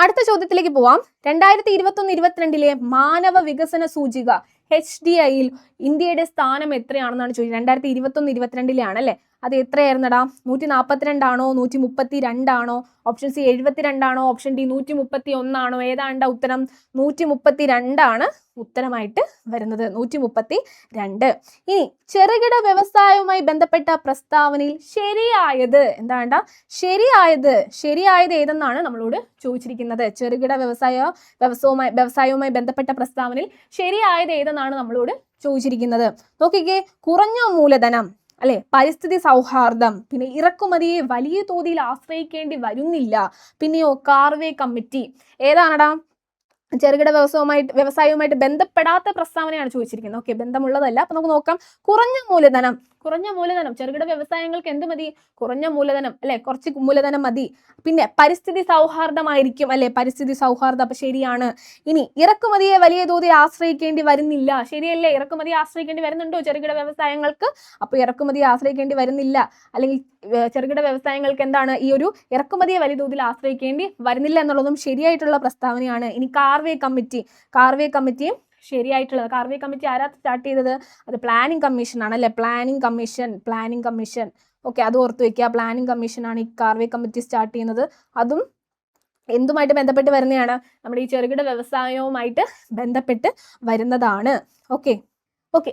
അടുത്ത ചോദ്യത്തിലേക്ക് പോവാം. 2021-22 മാനവ വികസന സൂചിക HDIയിൽ ഇന്ത്യയുടെ സ്ഥാനം എത്രയാണെന്നാണ് ചോദിച്ചത്. 2021-22 ആണല്ലേ? അത് എത്രയായിരുന്നടാ? 142 ആണോ? 132 ആണോ? ഓപ്ഷൻ സി 72 ആണോ? ഓപ്ഷൻ ഡി 131 ആണോ? ഏതാണ്ടാ ഉത്തരം? 132 ആണ് ഉത്തരമായിട്ട് വരുന്നത്. 132. ഇനി ചെറുകിട വ്യവസായവുമായി ബന്ധപ്പെട്ട പ്രസ്താവനയിൽ ശരിയായത് എന്താണ്ടാ? ശരിയായത് ഏതെന്നാണ് നമ്മളോട് ചോദിച്ചിരിക്കുന്നത്. ചെറുകിട വ്യവസായവുമായി ബന്ധപ്പെട്ട പ്രസ്താവനയിൽ ശരിയായത് ഏതെന്നാണ് നമ്മളോട് ചോദിച്ചിരിക്കുന്നത്. നോക്കിക്കേ, കുറഞ്ഞ മൂലധനം അല്ലെ, പരിസ്ഥിതി സൗഹാർദ്ദം, പിന്നെ ഇറക്കുമതിയെ വലിയ തോതിൽ ആശ്രയിക്കേണ്ടി വരുന്നില്ല, പിന്നെയോ കാർവേ കമ്മിറ്റി. ഏതാണടാ? ചെറുകിട വ്യവസായവുമായിട്ട് ബന്ധപ്പെടാത്ത പ്രസ്താവനയാണ് ചോദിച്ചിരിക്കുന്നത്. ഓക്കെ, ബന്ധമുള്ളതല്ല. അപ്പൊ നമുക്ക് നോക്കാം. കുറഞ്ഞ മൂലധനം ചെറുകിട വ്യവസായങ്ങൾക്ക് എന്ത് മതി? കുറഞ്ഞ മൂലധനം അല്ലെ, കുറച്ച് മൂലധനം മതി. പിന്നെ പരിസ്ഥിതി സൗഹാർദ്ദമായിരിക്കും അല്ലെ, പരിസ്ഥിതി സൗഹാർദ്ദം. അപ്പൊ ശരിയാണ്. ഇനി ഇറക്കുമതിയെ വലിയ തോതിൽ ആശ്രയിക്കേണ്ടി വരുന്നില്ല. ശരിയല്ലേ? ഇറക്കുമതി ആശ്രയിക്കേണ്ടി വരുന്നുണ്ടോ ചെറുകിട വ്യവസായങ്ങൾക്ക്? അപ്പൊ ഇറക്കുമതി ആശ്രയിക്കേണ്ടി വരുന്നില്ല, അല്ലെങ്കിൽ ചെറുകിട വ്യവസായങ്ങൾക്ക് എന്താണ്? ഈ ഒരു ഇറക്കുമതിയെ വലിയ തോതിൽ ആശ്രയിക്കേണ്ടി വരുന്നില്ല എന്നുള്ളതും ശരിയായിട്ടുള്ള പ്രസ്താവനയാണ്. ഇനി കാർവേ കമ്മിറ്റിയും ശരിയായിട്ടുള്ളത്. കാർവേ കമ്മിറ്റി ആരാ സ്റ്റാർട്ട് ചെയ്തത്? അത് പ്ലാനിംഗ് കമ്മീഷൻ ആണ് അല്ലെ? Planning commission. ഓക്കെ, അത് ഓർത്ത് വെക്കുക. പ്ലാനിംഗ് കമ്മീഷനാണ് ഈ കാർവേ കമ്മിറ്റി സ്റ്റാർട്ട് ചെയ്യുന്നത്. അതും എന്തുമായിട്ട് ബന്ധപ്പെട്ട് വരുന്നതാണ്? നമ്മുടെ ഈ ചെറുകിട വ്യവസായവുമായിട്ട് ബന്ധപ്പെട്ട് വരുന്നതാണ്. ഓക്കെ,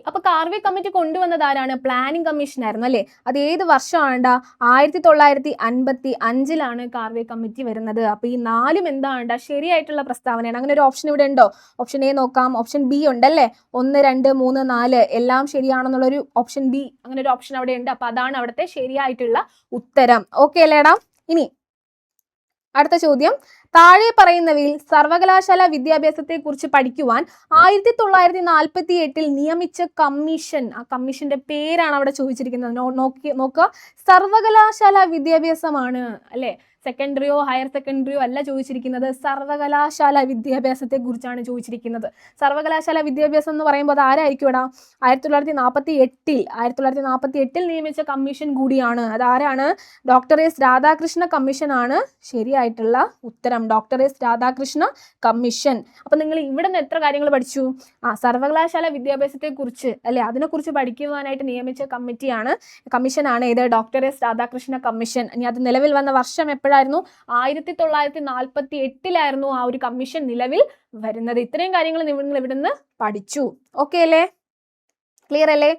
അപ്പൊ കാർവേ കമ്മിറ്റി കൊണ്ടുവന്നത് ആരാണ്? പ്ലാനിംഗ് കമ്മീഷൻ ആയിരുന്നു അല്ലെ? അത് ഏത് വർഷമാണ്? 1955 കാർവേ കമ്മിറ്റി വരുന്നത്. അപ്പൊ ഈ 4 എന്താണ്? ശരിയായിട്ടുള്ള പ്രസ്താവനയാണ്. അങ്ങനെ ഒരു ഓപ്ഷൻ ഇവിടെ ഉണ്ടോ? ഓപ്ഷൻ എ നോക്കാം. ഓപ്ഷൻ ബി ഉണ്ടല്ലേ? 1, 2, 3, 4 എല്ലാം ശരിയാണെന്നുള്ളൊരു ഓപ്ഷൻ ബി, അങ്ങനെ ഒരു ഓപ്ഷൻ അവിടെ ഉണ്ട്. അപ്പൊ അതാണ് അവിടുത്തെ ശരിയായിട്ടുള്ള ഉത്തരം. ഓക്കെ അല്ലേടാ? ഇനി അടുത്ത ചോദ്യം, താഴെ പറയുന്നവയിൽ സർവകലാശാല വിദ്യാഭ്യാസത്തെ കുറിച്ച് പഠിക്കുവാൻ 1948 നിയമിച്ച കമ്മീഷൻ, ആ കമ്മീഷന്റെ പേരാണ് അവിടെ ചോദിച്ചിരിക്കുന്നത്. നോക്കുക, സർവകലാശാല വിദ്യാഭ്യാസമാണ് അല്ലെ? സെക്കൻഡറിയോ ഹയർ സെക്കൻഡറിയോ അല്ല ചോദിച്ചിരിക്കുന്നത്, സർവകലാശാല വിദ്യാഭ്യാസത്തെ കുറിച്ചാണ് ചോദിച്ചിരിക്കുന്നത്. സർവകലാശാല വിദ്യാഭ്യാസം എന്ന് പറയുമ്പോൾ അത് ആരായിരിക്കും ഇവിടെ? 1948 നിയമിച്ച കമ്മീഷൻ കൂടിയാണ്. അതാരാണ്? ഡോക്ടർ എസ് രാധാകൃഷ്ണ കമ്മീഷൻ ആണ് ശരിയായിട്ടുള്ള ഉത്തരം. Doctor S Radhakrishna commission. അപ്പൊ നിങ്ങൾ ഇവിടെ നിന്ന് എത്ര കാര്യങ്ങൾ പഠിച്ചു? സർവകലാശാല വിദ്യാഭ്യാസത്തെ കുറിച്ച് അല്ലെ, അതിനെക്കുറിച്ച് പഠിക്കുവാനായിട്ട് നിയമിച്ച കമ്മീഷനാണ് ഇത് ഡോക്ടർ എസ് രാധാകൃഷ്ണ കമ്മീഷൻ. ഇനി അത് നിലവിൽ വന്ന വർഷം എപ്പോഴായിരുന്നു? 1948 ആ ഒരു കമ്മീഷൻ നിലവിൽ വരുന്നത്. ഇത്രയും കാര്യങ്ങൾ നിങ്ങൾ ഇവിടുന്ന് പഠിച്ചു. ഓക്കെ അല്ലേ? ക്ലിയർ അല്ലേ?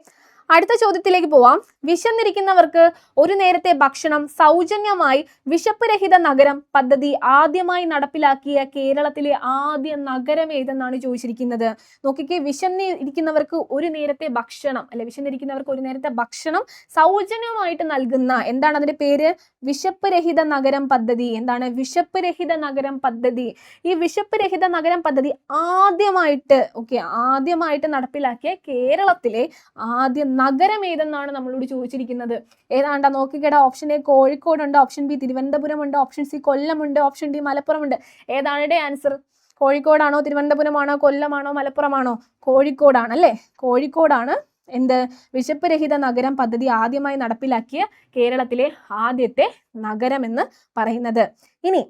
അടുത്ത ചോദ്യത്തിലേക്ക് പോവാം. വിശന്നിരിക്കുന്നവർക്ക് ഒരു നേരത്തെ ഭക്ഷണം സൗജന്യമായി വിശപ്പ് രഹിത നഗരം പദ്ധതി ആദ്യമായി നടപ്പിലാക്കിയ കേരളത്തിലെ ആദ്യ നഗരം ഏതെന്നാണ് ചോദിച്ചിരിക്കുന്നത്. നോക്കിക്കേ, വിശന്നിരിക്കുന്നവർക്ക് ഒരു നേരത്തെ ഭക്ഷണം അല്ലെ, വിശന്നിരിക്കുന്നവർക്ക് ഒരു നേരത്തെ ഭക്ഷണം സൗജന്യമായിട്ട് നൽകുന്ന, എന്താണ് അതിന്റെ പേര്? വിശപ്പ് രഹിത നഗരം പദ്ധതി. എന്താണ് വിശപ്പ് രഹിത നഗരം പദ്ധതി? ഈ വിശപ്പ് രഹിത നഗരം പദ്ധതി ആദ്യമായിട്ട് നടപ്പിലാക്കിയ കേരളത്തിലെ ആദ്യ നഗരം ഏതെന്നാണ് നമ്മളോട് ചോദിച്ചിരിക്കുന്നത്. ഏതാണ്ടാ നോക്കിക്കേടാ. ഓപ്ഷൻ എ കോഴിക്കോടുണ്ട്, ഓപ്ഷൻ ബി തിരുവനന്തപുരം ഉണ്ട്, ഓപ്ഷൻ സി കൊല്ലമുണ്ട്, ഓപ്ഷൻ ഡി മലപ്പുറം ഉണ്ട്. ഏതാണ് ആൻസർ? കോഴിക്കോടാണോ, തിരുവനന്തപുരമാണോ, കൊല്ലമാണോ, മലപ്പുറമാണോ? കോഴിക്കോടാണ് അല്ലേ? കോഴിക്കോടാണ് എന്ത്? വിശപ്പ് രഹിത നഗരം പദ്ധതി ആദ്യമായി നടപ്പിലാക്കിയ കേരളത്തിലെ ആദ്യത്തെ നഗരം എന്ന് പറയുന്നത്. ഇനി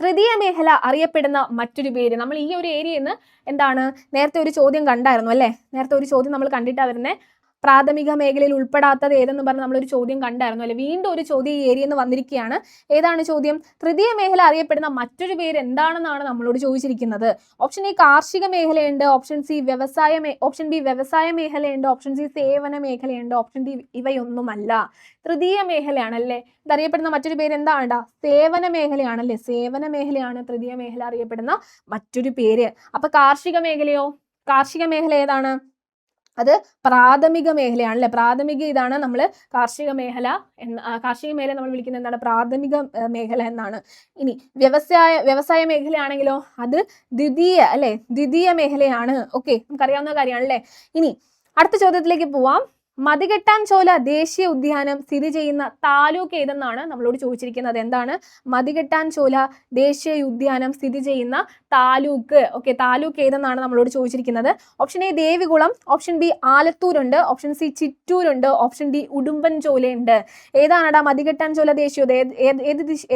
തൃതീയ മേഖല അറിയപ്പെടുന്ന മറ്റൊരു പേര്. നമ്മൾ ഈ ഒരു ഏരിയയിൽ നിന്ന് എന്താണ് നേരത്തെ ഒരു ചോദ്യം കണ്ടായിരുന്നു അല്ലേ? നേരത്തെ ഒരു ചോദ്യം നമ്മൾ കണ്ടിട്ടാ വരുന്നത്. പ്രാഥമിക മേഖലയിൽ ഉൾപ്പെടാത്തത് ഏതെന്ന് പറഞ്ഞ് നമ്മളൊരു ചോദ്യം കണ്ടായിരുന്നു അല്ലെ? വീണ്ടും ഒരു ചോദ്യം ഈ ഏരിയയിൽ നിന്ന് വന്നിരിക്കുകയാണ്. ഏതാണ് ചോദ്യം? തൃതീയ മേഖല അറിയപ്പെടുന്ന മറ്റൊരു പേര് എന്താണെന്നാണ് നമ്മളോട് ചോദിച്ചിരിക്കുന്നത്. ഓപ്ഷൻ എ കാർഷിക മേഖലയുണ്ട്, ഓപ്ഷൻ ബി വ്യവസായ മേഖലയുണ്ട്, ഓപ്ഷൻ സി സേവന മേഖലയുണ്ട്, ഓപ്ഷൻ ഡി ഇവയൊന്നുമല്ല. തൃതീയ മേഖലയാണല്ലേ ഇതറിയപ്പെടുന്ന മറ്റൊരു പേര്. എന്താണ്ടാ? സേവന മേഖലയാണല്ലേ? സേവന മേഖലയാണ് തൃതീയ മേഖല അറിയപ്പെടുന്ന മറ്റൊരു പേര്. അപ്പൊ കാർഷിക മേഖലയോ? കാർഷിക മേഖല ഏതാണ്? അത് പ്രാഥമിക മേഖലയാണല്ലേ? പ്രാഥമിക ഇതാണ് നമ്മൾ കാർഷിക മേഖല നമ്മൾ വിളിക്കുന്നത് എന്താണ്? പ്രാഥമിക മേഖല എന്നാണ്. ഇനി വ്യവസായ മേഖലയാണെങ്കിലോ അത് ദ്വിതീയ അല്ലെ? ദ്വിതീയ മേഖലയാണ്. ഓക്കെ, നമുക്കറിയാവുന്ന കാര്യമാണല്ലേ. ഇനി അടുത്ത ചോദ്യത്തിലേക്ക് പോവാം. മതികെട്ടാൻചോല ദേശീയ ഉദ്യാനം സ്ഥിതി ചെയ്യുന്ന താലൂക്ക് ഏതെന്നാണ് നമ്മളോട് ചോദിച്ചിരിക്കുന്നത്. എന്താണ്? മതികെട്ടാൻചോല ദേശീയ ഉദ്യാനം സ്ഥിതി ചെയ്യുന്ന താലൂക്ക്. ഓക്കെ, താലൂക്ക് ഏതെന്നാണ് നമ്മളോട് ചോദിച്ചിരിക്കുന്നത്. Option A Devikulam, option B ആലത്തൂരുണ്ട്, ഓപ്ഷൻ സി ചിറ്റൂരുണ്ട്, ഓപ്ഷൻ ഡി ഉടുമ്പൻചോലയുണ്ട്. ഏതാണടാ മതികെട്ടാൻചോല ദേശീയോദ്യാനം?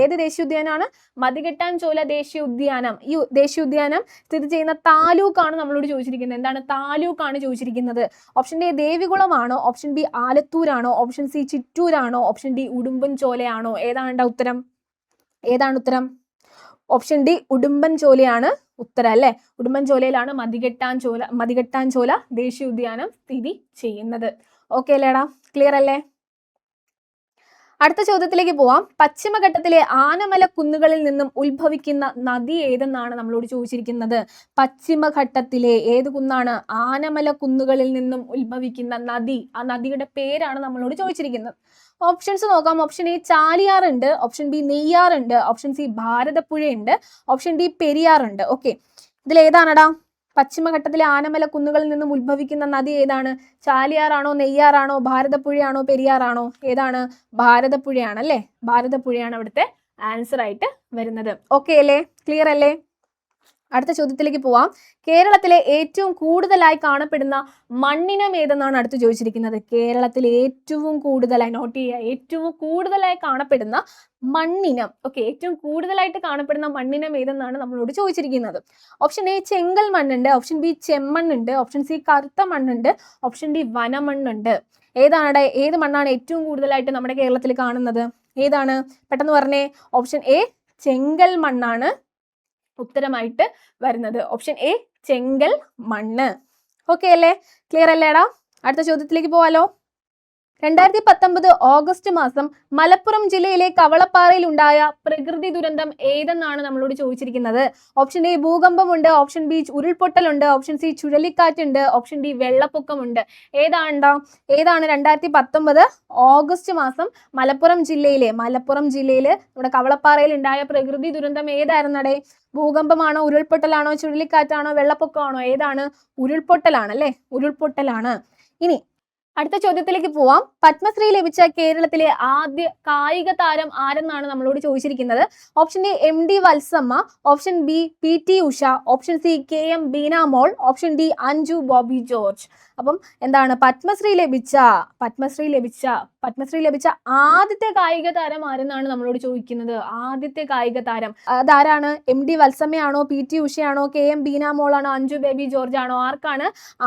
ഏത് ദേശീയോദ്യാനമാണ്? മതികെട്ടാൻചോല ദേശീയോദ്യാനം. ഈ ദേശീയോദ്യാനം സ്ഥിതി ചെയ്യുന്ന താലൂക്കാണ് നമ്മളോട് ചോദിച്ചിരിക്കുന്നത്. എന്താണ്? താലൂക്കാണ് ചോദിച്ചിരിക്കുന്നത്. ഓപ്ഷൻ എ ദേവികുളമാണോ, ഓപ്ഷൻ ബി ആലത്തൂരാണോ, ഓപ്ഷൻ സി ചിറ്റൂരാണോ, ഓപ്ഷൻ ഡി ഉടുമ്പൻചോലയാണോ? ഏതാണ് ഉത്തരം? ഓപ്ഷൻ ഡി ഉടുമ്പൻചോലയാണ് ഉത്തരം അല്ലെ? ഉടുമ്പൻചോലയിലാണ് മതികെട്ടാൻചോല ദേശീയോദ്യാനം സ്ഥിതി ചെയ്യുന്നത്. ഓക്കെ അല്ലേടാ? ക്ലിയർ അല്ലേ? അടുത്ത ചോദ്യത്തിലേക്ക് പോവാം. പശ്ചിമഘട്ടത്തിലെ ആനമല കുന്നുകളിൽ നിന്നും ഉത്ഭവിക്കുന്ന നദി ഏതെന്നാണ് നമ്മളോട് ചോദിച്ചിരിക്കുന്നത്. പശ്ചിമഘട്ടത്തിലെ ഏത് കുന്നാണ്? ആനമല കുന്നുകളിൽ നിന്നും ഉത്ഭവിക്കുന്ന നദി. ആ നദിയുടെ പേരാണ് നമ്മളോട് ചോദിച്ചിരിക്കുന്നത്. ഓപ്ഷൻസ് നോക്കാം. ഓപ്ഷൻ എ ചാലിയാറുണ്ട്, ഓപ്ഷൻ ബി നെയ്യാറുണ്ട്, ഓപ്ഷൻ സി ഭാരതപ്പുഴയുണ്ട്, ഓപ്ഷൻ ഡി പെരിയാറുണ്ട്. ഓക്കെ, ഇതിൽ ഏതാണടാ? പശ്ചിമഘട്ടത്തിലെ ആനമല കുന്നുകളിൽ നിന്നും ഉത്ഭവിക്കുന്ന നദി ഏതാണ്? ചാലിയാറാണോ, നെയ്യാറാണോ, ഭാരതപ്പുഴയാണോ, പെരിയാറാണോ? ഏതാണ്? ഭാരതപ്പുഴയാണ് അല്ലേ? ഭാരതപ്പുഴയാണ് അവിടുത്തെ ആൻസർ ആയിട്ട് വരുന്നത്. ഓക്കെ അല്ലേ? ക്ലിയർ അല്ലേ? അടുത്ത ചോദ്യത്തിലേക്ക് പോവാം. കേരളത്തിലെ ഏറ്റവും കൂടുതലായി കാണപ്പെടുന്ന മണ്ണിനം ഏതെന്നാണ് അടുത്ത് ചോദിച്ചിരിക്കുന്നത്. കേരളത്തിൽ ഏറ്റവും കൂടുതലായി, നോട്ട് ചെയ്യുക, ഏറ്റവും കൂടുതലായി കാണപ്പെടുന്ന മണ്ണിനം. ഓക്കെ, ഏറ്റവും കൂടുതലായിട്ട് കാണപ്പെടുന്ന മണ്ണിനം ഏതെന്നാണ് നമ്മളോട് ചോദിച്ചിരിക്കുന്നത്. ഓപ്ഷൻ എ ചെങ്കൽ മണ്ണുണ്ട്, ഓപ്ഷൻ ബി ചെമ്മണ്ണുണ്ട്, ഓപ്ഷൻ സി കറുത്ത മണ്ണുണ്ട്, ഓപ്ഷൻ ഡി വനമണ്ണുണ്ട്. ഏത് മണ്ണാണ് ഏറ്റവും കൂടുതലായിട്ട് നമ്മുടെ കേരളത്തിൽ കാണുന്നത്? ഏതാണ്? പെട്ടെന്ന് പറഞ്ഞേ. ഓപ്ഷൻ എ ചെങ്കൽ മണ്ണാണ് ഉത്തരമായിട്ട് വരുന്നത്. ഓപ്ഷൻ എ ചെങ്കൽ മണ്ണ്. ഓക്കെ അല്ലേ? ക്ലിയർ അല്ലേടാ? അടുത്ത ചോദ്യത്തിലേക്ക് പോവാലോ. 2019 ഓഗസ്റ്റ് മാസം മലപ്പുറം ജില്ലയിലെ കവളപ്പാറയിൽ ഉണ്ടായ പ്രകൃതി ദുരന്തം ഏതെന്നാണ് നമ്മളോട് ചോദിച്ചിരിക്കുന്നത്. ഓപ്ഷൻ എ ഭൂകമ്പമുണ്ട്, ഓപ്ഷൻ ബി ഉരുൾപൊട്ടലുണ്ട്, ഓപ്ഷൻ സി ചുഴലിക്കാറ്റുണ്ട്, ഓപ്ഷൻ ഡി വെള്ളപ്പൊക്കമുണ്ട്. ഏതാണ് 2019 ഓഗസ്റ്റ് മാസം മലപ്പുറം ജില്ലയിലെ നമ്മുടെ കവളപ്പാറയിൽ ഉണ്ടായ പ്രകൃതി ദുരന്തം ഏതായിരുന്നടേ? ഭൂകമ്പമാണോ, ഉരുൾപൊട്ടലാണോ, ചുഴലിക്കാറ്റാണോ, വെള്ളപ്പൊക്കമാണോ? ഏതാണ്? ഉരുൾപൊട്ടലാണ് അല്ലേ? ഉരുൾപൊട്ടലാണ്. ഇനി അടുത്ത ചോദ്യത്തിലേക്ക് പോവാം. പത്മശ്രീ ലഭിച്ച കേരളത്തിലെ ആദ്യ കായിക താരം ആരെന്നാണ് നമ്മളോട് ചോദിച്ചിരിക്കുന്നത്. Option A M D Valsamma, option B P T Usha, option C K M Beenamol, option D Anju Bobby George. അപ്പം എന്താണ് പത്മശ്രീ ലഭിച്ച ആദ്യത്തെ കായിക താരം ആരെന്നാണ് നമ്മളോട് ചോദിക്കുന്നത്. ആദ്യത്തെ കായിക താരം അതാരാണ്? എം ഡി വത്സമ്മയാണോ, പി ടി ഉഷയാണോ, കെ എം ബീന മോളാണോ, അഞ്ജു ബേബി ജോർജ് ആണോ? ആർക്കാണ്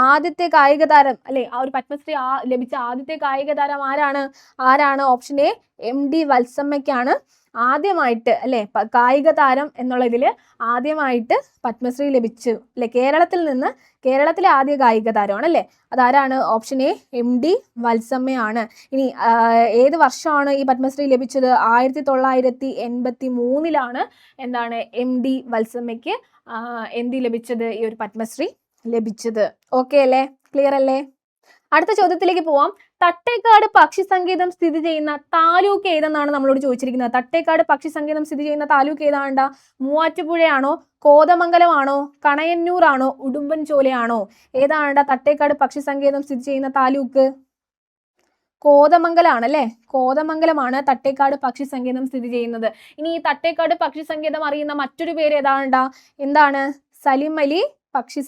ആദ്യത്തെ കായിക താരം അല്ലെ? ആ ഒരു പത്മശ്രീ ലഭിച്ച ആദ്യത്തെ കായിക താരം ആരാണ്? ഓപ്ഷൻ എ എം ഡി വത്സമ്മയ്ക്കാണ് ആദ്യമായിട്ട് അല്ലെ കായിക താരം എന്നുള്ള ഇതില് ആദ്യമായിട്ട് പത്മശ്രീ ലഭിച്ചു അല്ലെ. കേരളത്തിലെ ആദ്യ കായിക താരമാണ് അല്ലെ. അതാരാണ്? ഓപ്ഷൻ എ എം ഡി വത്സമ്മയാണ്. ഇനി ഏത് വർഷമാണ് ഈ പത്മശ്രീ ലഭിച്ചത്? 1983 എന്താണ് എം ഡി വത്സമ്മയ്ക്ക് എന്ത് ലഭിച്ചത്? ഈ ഒരു പത്മശ്രീ ലഭിച്ചത്. ഓക്കെ അല്ലേ? ക്ലിയർ അല്ലേ? അടുത്ത ചോദ്യത്തിലേക്ക് പോവാം. തട്ടേക്കാട് പക്ഷി സങ്കേതം സ്ഥിതി ചെയ്യുന്ന താലൂക്ക് ഏതെന്നാണ് നമ്മളോട് ചോദിച്ചിരിക്കുന്നത്. തട്ടേക്കാട് പക്ഷി സങ്കേതം സ്ഥിതി ചെയ്യുന്ന താലൂക്ക് ഏതാണ്ടാ? മൂവാറ്റുപുഴയാണോ, കോതമംഗലമാണോ, കണയന്നൂർ ആണോ, ഉടുമ്പൻചോലയാണോ? ഏതാണ്ടാ തട്ടേക്കാട് പക്ഷി സങ്കേതം സ്ഥിതി ചെയ്യുന്ന താലൂക്ക്? കോതമംഗലാണ് അല്ലെ. കോതമംഗലമാണ് തട്ടേക്കാട് പക്ഷി സങ്കേതം സ്ഥിതി ചെയ്യുന്നത്. ഇനി ഈ തട്ടേക്കാട് പക്ഷി സങ്കേതം അറിയുന്ന മറ്റൊരു പേര് എന്താണ്? സലിം അലി പക്ഷി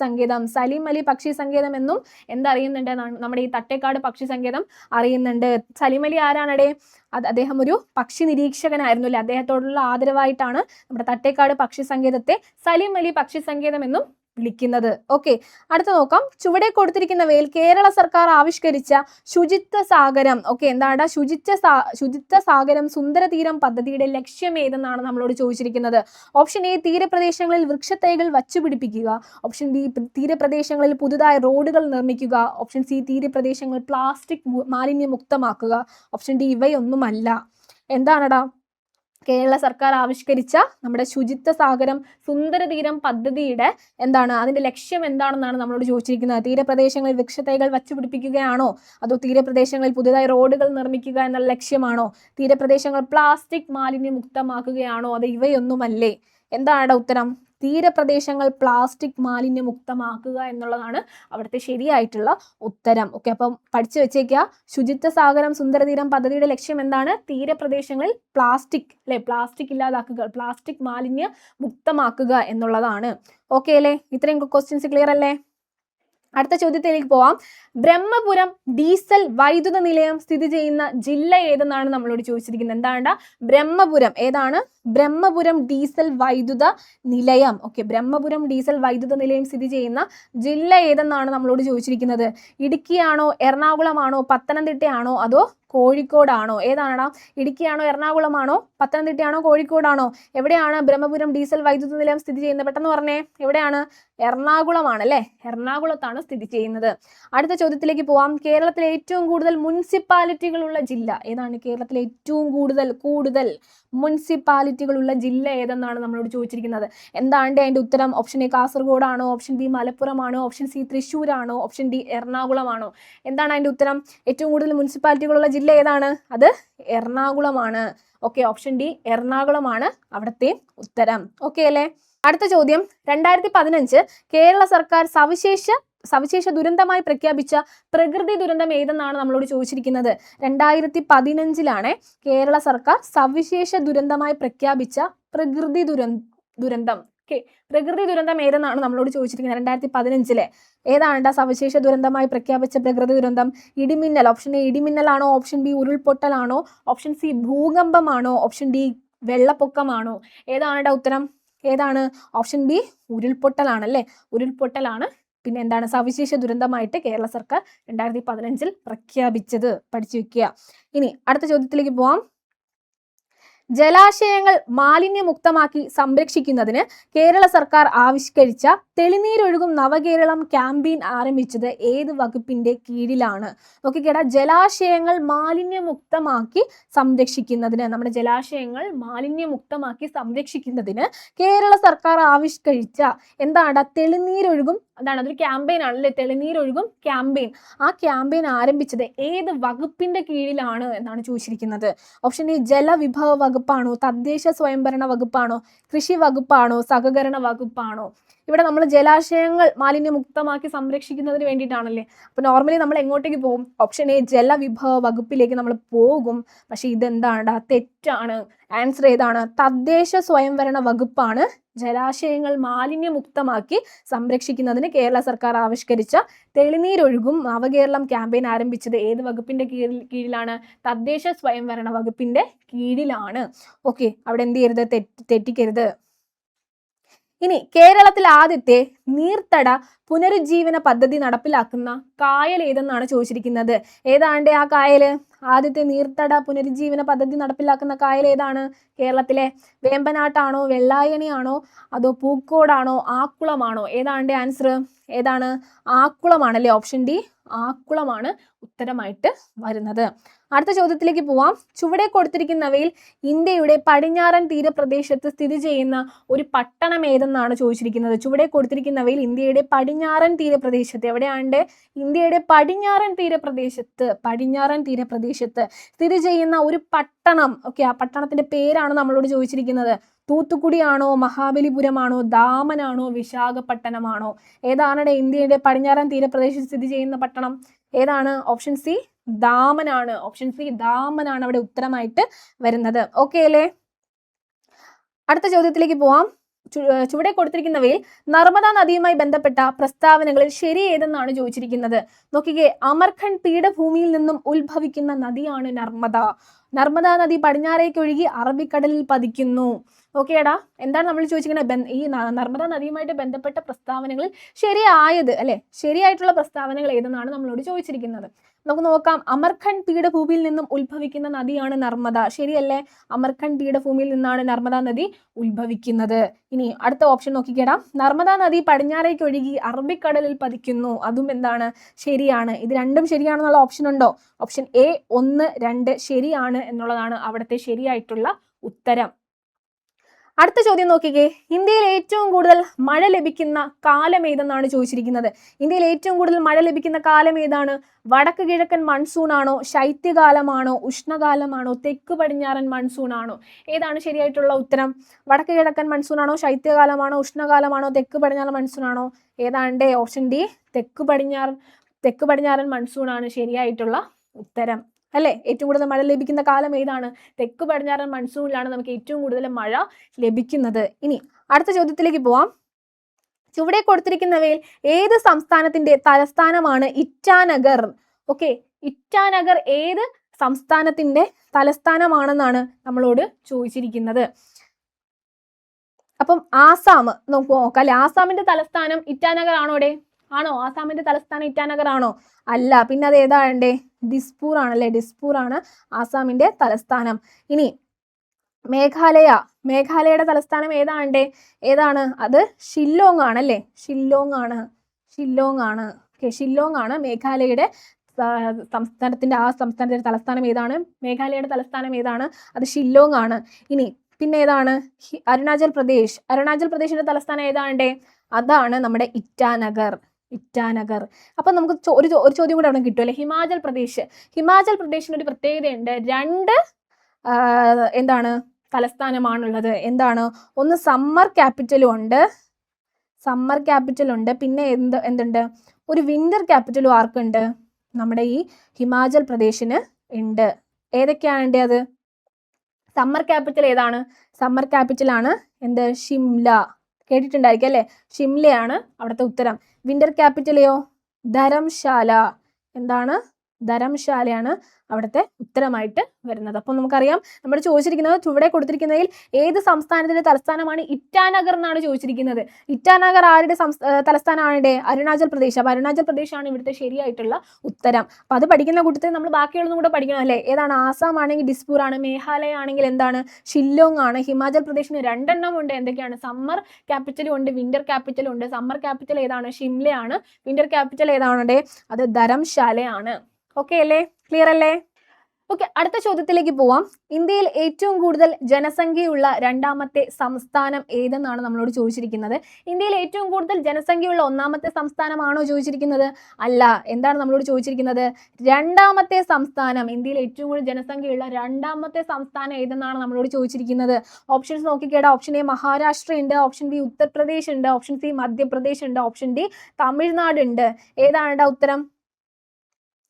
സങ്കേതം എന്നും എന്തറിയുന്നുണ്ട്? നമ്മുടെ ഈ തട്ടേക്കാട് പക്ഷി സങ്കേതം അറിയുന്നുണ്ട്. സലിം അലി ആരാണടേ? അദ്ദേഹം ഒരു പക്ഷി നിരീക്ഷകനായിരുന്നു അല്ലെ. അദ്ദേഹത്തോടുള്ള ആദരവായിട്ടാണ് നമ്മുടെ തട്ടേക്കാട് പക്ഷി സങ്കേതത്തെ സലിം അലി പക്ഷി സങ്കേതം എന്നും വിളിക്കുന്നത്. ഓക്കെ, അടുത്ത നോക്കാം. ചുവടെ കൊടുത്തിരിക്കുന്നവയിൽ കേരള സർക്കാർ ആവിഷ്കരിച്ച ശുചിത്വ സാഗരം എന്താണ്? ശുചിത്വ സാഗരം സുന്ദരതീരം പദ്ധതിയുടെ ലക്ഷ്യം ഏതെന്നാണ് നമ്മളോട് ചോദിച്ചിരിക്കുന്നത്. ഓപ്ഷൻ എ തീരപ്രദേശങ്ങളിൽ വൃക്ഷത്തൈകൾ വച്ചുപിടിപ്പിക്കുക, ഓപ്ഷൻ ബി തീരപ്രദേശങ്ങളിൽ പുതുതായി റോഡുകൾ നിർമ്മിക്കുക, ഓപ്ഷൻ സി തീരപ്രദേശങ്ങൾ പ്ലാസ്റ്റിക് മാലിന്യമുക്തമാക്കുക, ഓപ്ഷൻ ഡി ഇവയൊന്നുമല്ല. എന്താണടാ കേരള സർക്കാർ ആവിഷ്കരിച്ച നമ്മുടെ ശുചിത്വ സാഗരം സുന്ദരതീരം പദ്ധതിയുടെ അതിന്റെ ലക്ഷ്യം എന്താണെന്നാണ് നമ്മളോട് ചോദിച്ചിരിക്കുന്നത്. തീരപ്രദേശങ്ങളിൽ വൃക്ഷത്തൈകൾ വച്ചുപിടിപ്പിക്കുകയാണോ, അതോ തീരപ്രദേശങ്ങളിൽ പുതുതായി റോഡുകൾ നിർമ്മിക്കുക എന്നുള്ള ലക്ഷ്യമാണോ, തീരപ്രദേശങ്ങൾ പ്ലാസ്റ്റിക് മാലിന്യമുക്തമാക്കുകയാണോ, അത് ഇവയൊന്നുമല്ലേ? എന്താണ് ഉത്തരം? തീരപ്രദേശങ്ങൾ പ്ലാസ്റ്റിക് മാലിന്യമുക്തമാക്കുക എന്നുള്ളതാണ് അവിടുത്തെ ശരിയായിട്ടുള്ള ഉത്തരം. ഓക്കെ, അപ്പം പഠിച്ചു വെച്ചേക്കുക. ശുചിത്വ സാഗരം സുന്ദരതീരം പദ്ധതിയുടെ ലക്ഷ്യം എന്താണ്? തീരപ്രദേശങ്ങളിൽ പ്ലാസ്റ്റിക് ഇല്ലാതാക്കുക, പ്ലാസ്റ്റിക് മാലിന്യ മുക്തമാക്കുക എന്നുള്ളതാണ്. ഓക്കെ അല്ലേ? ഇത്രയും ക്വസ്റ്റ്യൻസ് ക്ലിയർ അല്ലേ? അടുത്ത ചോദ്യത്തിലേക്ക് പോവാം. ബ്രഹ്മപുരം ഡീസൽ വൈദ്യുത നിലയം സ്ഥിതി ചെയ്യുന്ന ജില്ല ഏതെന്നാണ് നമ്മളോട് ചോദിച്ചിരിക്കുന്നത്. എന്താണ്? ബ്രഹ്മപുരം ഏതാണ്? ബ്രഹ്മപുരം ഡീസൽ വൈദ്യുത നിലയം. ഓക്കെ, ബ്രഹ്മപുരം ഡീസൽ വൈദ്യുത നിലയം സ്ഥിതി ചെയ്യുന്ന ജില്ല ഏതെന്നാണ് നമ്മളോട് ചോദിച്ചിരിക്കുന്നത്. ഇടുക്കിയാണോ, എറണാകുളമാണോ, പത്തനംതിട്ടയാണോ, അതോ കോഴിക്കോടാണോ? ഏതാണ്? ഇടുക്കിയാണോ, എറണാകുളമാണോ, പത്തനംതിട്ടയാണോ, കോഴിക്കോടാണോ? എവിടെയാണ് ബ്രഹ്മപുരം ഡീസൽ വൈദ്യുത നിലയം സ്ഥിതി ചെയ്യുന്നത്? പെട്ടെന്ന് പറഞ്ഞേ, എവിടെയാണ്? എറണാകുളമാണ് അല്ലെ. എറണാകുളത്താണ് സ്ഥിതി ചെയ്യുന്നത്. അടുത്ത ചോദ്യത്തിലേക്ക് പോവാം. കേരളത്തിലെ ഏറ്റവും കൂടുതൽ മുനിസിപ്പാലിറ്റികളുള്ള ജില്ല ഏതാണ്? കേരളത്തിലെ ഏറ്റവും കൂടുതൽ മുനിസിപ്പാലിറ്റികളുള്ള ജില്ല ഏതെന്നാണ് നമ്മളോട് ചോദിച്ചിരിക്കുന്നത്. എന്താണ് അതിന്റെ ഉത്തരം? ഓപ്ഷൻ എ കാസർഗോഡാണോ, ഓപ്ഷൻ ബി മലപ്പുറമാണോ, ഓപ്ഷൻ സി തൃശ്ശൂരാണോ, ഓപ്ഷൻ ഡി എറണാകുളമാണോ? എന്താണ് അതിന്റെ ഉത്തരം? ഏറ്റവും കൂടുതൽ മുനിസിപ്പാലിറ്റികളുള്ള ജില്ല ഏതാണ്? അത് എറണാകുളമാണ്. ഓക്കെ, ഓപ്ഷൻ ഡി എറണാകുളമാണ് അവിടുത്തെ ഉത്തരം. ഓക്കെ അല്ലേ? അടുത്ത ചോദ്യം. 2015 കേരള സർക്കാർ സവിശേഷ ദുരന്തമായി പ്രഖ്യാപിച്ച പ്രകൃതി ദുരന്തം ഏതെന്നാണ് നമ്മളോട് ചോദിച്ചിരിക്കുന്നത്. 2015 കേരള സർക്കാർ സവിശേഷ ദുരന്തമായി പ്രഖ്യാപിച്ച പ്രകൃതി ദുരന്തം. ഓക്കെ, പ്രകൃതി ദുരന്തം ഏതെന്നാണ് നമ്മളോട് ചോദിച്ചിരിക്കുന്നത്. 2015 ഏതാണ് സവിശേഷ ദുരന്തമായി പ്രഖ്യാപിച്ച പ്രകൃതി ദുരന്തം? ഇടിമിന്നൽ. ഓപ്ഷൻ എ ഇടിമിന്നലാണോ, ഓപ്ഷൻ ബി ഉരുൾപൊട്ടലാണോ, ഓപ്ഷൻ സി ഭൂകമ്പമാണോ, ഓപ്ഷൻ ഡി വെള്ളപ്പൊക്കമാണോ? ഏതാണ് ഉത്തരം? ഏതാണ്? Option B ഉരുൾപൊട്ടലാണല്ലേ. ഉരുൾപൊട്ടലാണ് പിന്നെ സവിശേഷ ദുരന്തമായിട്ട് കേരള സർക്കാർ 2015 പ്രഖ്യാപിച്ചത്. പഠിച്ചു വെക്കുക. ഇനി അടുത്ത ചോദ്യത്തിലേക്ക് പോവാം. ജലാശയങ്ങൾ മാലിന്യമുക്തമാക്കി സംരക്ഷിക്കുന്നതിന് കേരള സർക്കാർ ആവിഷ്കരിച്ച തെളിനീരൊഴുകും നവകേരളം ക്യാമ്പയിൻ ആരംഭിച്ചത് ഏത് വകുപ്പിന്റെ കീഴിലാണ്? നോക്കിക്കേടാ, ജലാശയങ്ങൾ മാലിന്യമുക്തമാക്കി സംരക്ഷിക്കുന്നതിന് കേരള സർക്കാർ ആവിഷ്കരിച്ച തെളിനീരൊഴുകും അതൊരു ക്യാമ്പയിൻ ആണല്ലേ. തെളിനീരൊഴുകും ക്യാമ്പയിൻ. ആ ക്യാമ്പയിൻ ആരംഭിച്ചത് ഏത് വകുപ്പിന്റെ കീഴിലാണ് എന്നാണ് ചോദിച്ചിരിക്കുന്നത്. ഓപ്ഷൻ എ ജലവിഭവ വകുപ്പാണോ, തദ്ദേശ സ്വയംഭരണ വകുപ്പാണോ, കൃഷി വകുപ്പാണോ, സഹകരണ വകുപ്പാണോ? ഇവിടെ നമ്മൾ ജലാശയങ്ങൾ മാലിന്യമുക്തമാക്കി സംരക്ഷിക്കുന്നതിന് വേണ്ടിയിട്ടാണല്ലേ. അപ്പോൾ നോർമലി നമ്മൾ എങ്ങോട്ടേക്ക് പോകും? ഓപ്ഷൻ എ ജലവിഭവ വകുപ്പിലേക്ക് നമ്മൾ പോകും. പക്ഷെ ഇതെന്താണ്? തെറ്റാണ്. ആൻസർ ഏതാണ്? തദ്ദേശ സ്വയംഭരണ വകുപ്പാണ് ജലാശയങ്ങൾ മാലിന്യമുക്തമാക്കി സംരക്ഷിക്കുന്നതിന് കേരള സർക്കാർ ആവിഷ്കരിച്ച തെളിനീരൊഴുകും നവകേരളം ക്യാമ്പയിൻ ആരംഭിച്ചത് ഏത് വകുപ്പിന്റെ കീഴിലാണ്? തദ്ദേശ സ്വയംഭരണ വകുപ്പിന്റെ കീഴിലാണ്. ഓക്കെ, അവിടെ എന്ത് ചെയ്യരുത്? തെറ്റിക്കരുത്. ഇനി കേരളത്തിൽ ആദ്യത്തെ നീർത്തട പുനരുജ്ജീവന പദ്ധതി നടപ്പിലാക്കുന്ന കായൽ ഏതെന്നാണ് ചോദിച്ചിരിക്കുന്നത്. ഏതാണ്ട് ആ കായല്? ആദ്യത്തെ നീർത്തട പുനരുജ്ജീവന പദ്ധതി നടപ്പിലാക്കുന്ന കായൽ ഏതാണ്? കേരളത്തിലെ വേമ്പനാട്ടാണോ, വെള്ളായണിയാണോ, അതോ പൂക്കോടാണോ, ആക്കുളമാണോ? ഏതാണ്ട് ആൻസർ ഏതാണ്? ആക്കുളമാണല്ലേ. ഓപ്ഷൻ ഡി ആക്കുളമാണ് ഉത്തരമായിട്ട് വരുന്നത്. അടുത്ത ചോദ്യത്തിലേക്ക് പോവാം. ചുവടെ കൊടുത്തിരിക്കുന്നവയിൽ ഇന്ത്യയുടെ പടിഞ്ഞാറൻ തീരപ്രദേശത്ത് സ്ഥിതി ചെയ്യുന്ന ഒരു പട്ടണം ഏതെന്നാണ് ചോദിച്ചിരിക്കുന്നത്. ചുവടെ കൊടുത്തിരിക്കുന്നവയിൽ ഇന്ത്യയുടെ പടിഞ്ഞാറൻ തീരപ്രദേശത്ത്, എവിടെയാണ്ട്? ഇന്ത്യയുടെ പടിഞ്ഞാറൻ തീരപ്രദേശത്ത് സ്ഥിതി ചെയ്യുന്ന ഒരു പട്ടണം. ഓക്കെ, ആ പട്ടണത്തിന്റെ പേരാണ് നമ്മളോട് ചോദിച്ചിരിക്കുന്നത്. തൂത്തുക്കുടിയാണോ, മഹാബലിപുരമാണോ, ദാമനാണോ, വിശാഖപട്ടണമാണോ? ഏതാണ് ഇന്ത്യയുടെ പടിഞ്ഞാറൻ തീരപ്രദേശത്ത് സ്ഥിതി ചെയ്യുന്ന പട്ടണം? ഏതാണ്? ഓപ്ഷൻ സി ദാമനാണ്. ഓപ്ഷൻ സി ദാമനാണ് അവിടെ ഉത്തരമായിട്ട് വരുന്നത്. ഓക്കെ അല്ലേ? അടുത്ത ചോദ്യത്തിലേക്ക് പോവാം. ചുവടെ കൊടുത്തിരിക്കുന്നവയിൽ നർമ്മദാ നദിയുമായി ബന്ധപ്പെട്ട പ്രസ്താവനകളിൽ ശരി ഏതെന്നാണ് ചോദിച്ചിരിക്കുന്നത്. നോക്കിക്കേ, അമർഖണ്ഡ് പീഠഭൂമിയിൽ നിന്നും ഉത്ഭവിക്കുന്ന നദിയാണ് നർമ്മദ. നർമ്മദാ നദി പടിഞ്ഞാറേക്ക് ഒഴുകി അറബിക്കടലിൽ പതിക്കുന്നു. ഓക്കേടാ, എന്താണ് നമ്മൾ ചോദിച്ചിരിക്കുന്നത്? ഈ നർമ്മദാ നദിയുമായിട്ട് ബന്ധപ്പെട്ട പ്രസ്താവനകളിൽ ശരിയായത് അല്ലെ, ശരിയായിട്ടുള്ള പ്രസ്താവനകൾ ഏതെന്നാണ് നമ്മളോട് ചോദിച്ചിരിക്കുന്നത്. നമുക്ക് നോക്കാം. അമർഖണ്ഡ് പീഠഭൂമിയിൽ നിന്നും ഉത്ഭവിക്കുന്ന നദിയാണ് നർമ്മദ. ശരിയല്ലേ? അമർഖണ്ഡ് പീഠഭൂമിയിൽ നിന്നാണ് നർമ്മദാ നദി ഉത്ഭവിക്കുന്നത്. ഇനി അടുത്ത ഓപ്ഷൻ നോക്കിക്കേടാ. നർമ്മദാ നദി പടിഞ്ഞാറേക്ക് ഒഴുകി അറബിക്കടലിൽ പതിക്കുന്നു. അതും എന്താണ്? ശരിയാണ്. ഇത് രണ്ടും ശരിയാണെന്നുള്ള ഓപ്ഷൻ ഉണ്ടോ? ഓപ്ഷൻ എ 1, 2 ശരിയാണ് എന്നുള്ളതാണ് അവിടുത്തെ ശരിയായിട്ടുള്ള ഉത്തരം. അടുത്ത ചോദ്യം നോക്കിക്കേ. ഇന്ത്യയിൽ ഏറ്റവും കൂടുതൽ മഴ ലഭിക്കുന്ന കാലം ഏതെന്നാണ് ചോദിച്ചിരിക്കുന്നത്. ഇന്ത്യയിൽ ഏറ്റവും കൂടുതൽ മഴ ലഭിക്കുന്ന കാലം ഏതാണ്? വടക്ക് കിഴക്കൻ മൺസൂൺ ആണോ, ശൈത്യകാലമാണോ, ഉഷ്ണകാലമാണോ, തെക്ക് പടിഞ്ഞാറൻ മൺസൂൺ ആണോ? ഏതാണ് ശരിയായിട്ടുള്ള ഉത്തരം? വടക്ക് കിഴക്കൻ മൺസൂൺ ആണോ, ശൈത്യകാലമാണോ, ഉഷ്ണകാലമാണോ, തെക്ക് പടിഞ്ഞാറൻ മൺസൂൺ ആണോ? ഏതാണ്ട് ഓപ്ഷൻ ഡി തെക്ക് പടിഞ്ഞാറൻ മൺസൂൺ ആണ് ശരിയായിട്ടുള്ള ഉത്തരം അല്ലെ. ഏറ്റവും കൂടുതൽ മഴ ലഭിക്കുന്ന കാലം ഏതാണ്? തെക്ക് പടിഞ്ഞാറൻ മൺസൂണിലാണ് നമുക്ക് ഏറ്റവും കൂടുതൽ മഴ ലഭിക്കുന്നത്. ഇനി അടുത്ത ചോദ്യത്തിലേക്ക് പോവാം. ചുവടെ കൊടുത്തിരിക്കുന്നവയിൽ ഏത് സംസ്ഥാനത്തിന്റെ തലസ്ഥാനമാണ് ഇറ്റാനഗർ? ഓക്കെ, ഇറ്റാനഗർ ഏത് സംസ്ഥാനത്തിന്റെ തലസ്ഥാനമാണെന്നാണ് നമ്മളോട് ചോദിച്ചിരിക്കുന്നത്. അപ്പം ആസാം നോക്കാം അല്ലെ. ആസാമിന്റെ തലസ്ഥാനം ഇറ്റാനഗർ ആണോടെ? ആണോ? ആസാമിന്റെ തലസ്ഥാനം ഇറ്റാനഗർ ആണോ? അല്ല. പിന്നെ അത് ഏതാണ്ടേ? ദിസ്പൂർ ആണല്ലേ. ദിസ്പൂർ ആണ് ആസാമിന്റെ തലസ്ഥാനം. ഇനി മേഘാലയയുടെ തലസ്ഥാനം ഏതാണ്? അത് ഷില്ലോങ് ആണല്ലേ. ഷില്ലോങ് ആണ്. ഓക്കെ, ഷില്ലോങ് ആണ് മേഘാലയയുടെ സംസ്ഥാനത്തിന്റെ തലസ്ഥാനം ഏതാണ്? മേഘാലയയുടെ തലസ്ഥാനം ഏതാണ്? അത് ഷില്ലോങ് ആണ്. ഇനി പിന്നെ ഏതാണ്? അരുണാചൽ പ്രദേശിന്റെ തലസ്ഥാനം ഏതാണ്ടേ? അതാണ് നമ്മുടെ ഇറ്റാനഗർ. അപ്പൊ നമുക്ക് ഒരു ചോദ്യം കൂടെ അവിടെ കിട്ടും അല്ലെ. ഹിമാചൽ പ്രദേശിന് ഒരു പ്രത്യേകതയുണ്ട്. 2 എന്താണ് തലസ്ഥാനമാണുള്ളത്. എന്താണ്? ഒന്ന് സമ്മർ ക്യാപിറ്റലും ഉണ്ട്. പിന്നെ എന്തുണ്ട്? ഒരു വിന്റർ ക്യാപിറ്റലും ആർക്കുണ്ട്? നമ്മുടെ ഈ ഹിമാചൽ പ്രദേശിന് ഉണ്ട്. ഏതൊക്കെയാണ് അത്? സമ്മർ ക്യാപിറ്റൽ ഏതാണ്? സമ്മർ ക്യാപിറ്റൽ ആണ് എന്ത്? ഷിംല. കേട്ടിട്ടുണ്ടായിരിക്കും അല്ലെ. ഷിംലയാണ് അവിടുത്തെ ഉത്തരം. വിന്റർ ക്യാപിറ്റലെയോ? ധരംശാല. എന്താണ്? ധരംശാലയാണ് അവിടുത്തെ ഉത്തരമായിട്ട് വരുന്നത്. അപ്പോൾ നമുക്കറിയാം നമ്മൾ ചോദിച്ചിരിക്കുന്നത് ചുവടെ കൊടുത്തിരിക്കുന്നതിൽ ഏത് സംസ്ഥാനത്തിന്റെ തലസ്ഥാനമാണ് ഇറ്റാനഗർ എന്നാണ് ചോദിച്ചിരിക്കുന്നത്. ഇറ്റാനഗർ ആരുടെ തലസ്ഥാനമാണ്? അരുണാചൽ പ്രദേശ്. അപ്പോൾ അരുണാചൽ പ്രദേശാണ് ഇവിടുത്തെ ശരിയായിട്ടുള്ള ഉത്തരം. അപ്പോൾ അത് പഠിക്കുന്ന കൂട്ടത്തിൽ നമ്മൾ ബാക്കിയുള്ളതും കൂടെ പഠിക്കണം അല്ലേ. ഏതാണ്? ആസാം ആണെങ്കിൽ ദിസ്പൂർ ആണ്. മേഘാലയ ആണെങ്കിൽ എന്താണ്? ഷില്ലോങ് ആണ്. ഹിമാചൽ പ്രദേശിന് 2 എണ്ണം ഉണ്ട്. എന്തൊക്കെയാണ്? സമ്മർ ക്യാപിറ്റലും ഉണ്ട്, വിന്റർ ക്യാപിറ്റലും ഉണ്ട്. സമ്മർ ക്യാപിറ്റൽ ഏതാണ്? ഷിംലയാണ്. വിന്റർ ക്യാപിറ്റൽ ഏതാണ്? അത് ധരംശാലയാണ്. ഓക്കെ അല്ലേ? ക്ലിയർ അല്ലേ? ഓക്കെ, അടുത്ത ചോദ്യത്തിലേക്ക് പോവാം. ഇന്ത്യയിൽ ഏറ്റവും കൂടുതൽ ജനസംഖ്യയുള്ള രണ്ടാമത്തെ സംസ്ഥാനം ഏതെന്നാണ് നമ്മളോട് ചോദിച്ചിരിക്കുന്നത്. ഇന്ത്യയിൽ ഏറ്റവും കൂടുതൽ ജനസംഖ്യയുള്ള ഒന്നാമത്തെ സംസ്ഥാനമാണോ ചോദിച്ചിരിക്കുന്നത്? അല്ല. എന്താണ് നമ്മളോട് ചോദിച്ചിരിക്കുന്നത്? രണ്ടാമത്തെ സംസ്ഥാനം, ഇന്ത്യയിൽ ഏറ്റവും കൂടുതൽ ജനസംഖ്യയുള്ള രണ്ടാമത്തെ സംസ്ഥാനം ഏതെന്നാണ് നമ്മളോട് ചോദിച്ചിരിക്കുന്നത്. ഓപ്ഷൻസ് നോക്കിക്കേടാ. ഓപ്ഷൻ എ മഹാരാഷ്ട്ര ഉണ്ട്, ഓപ്ഷൻ ബി ഉത്തർപ്രദേശ് ഉണ്ട്, ഓപ്ഷൻ സി മധ്യപ്രദേശ് ഉണ്ട്, ഓപ്ഷൻ ഡി തമിഴ്നാട് ഉണ്ട്. ഏതാണ് ഉത്തരം?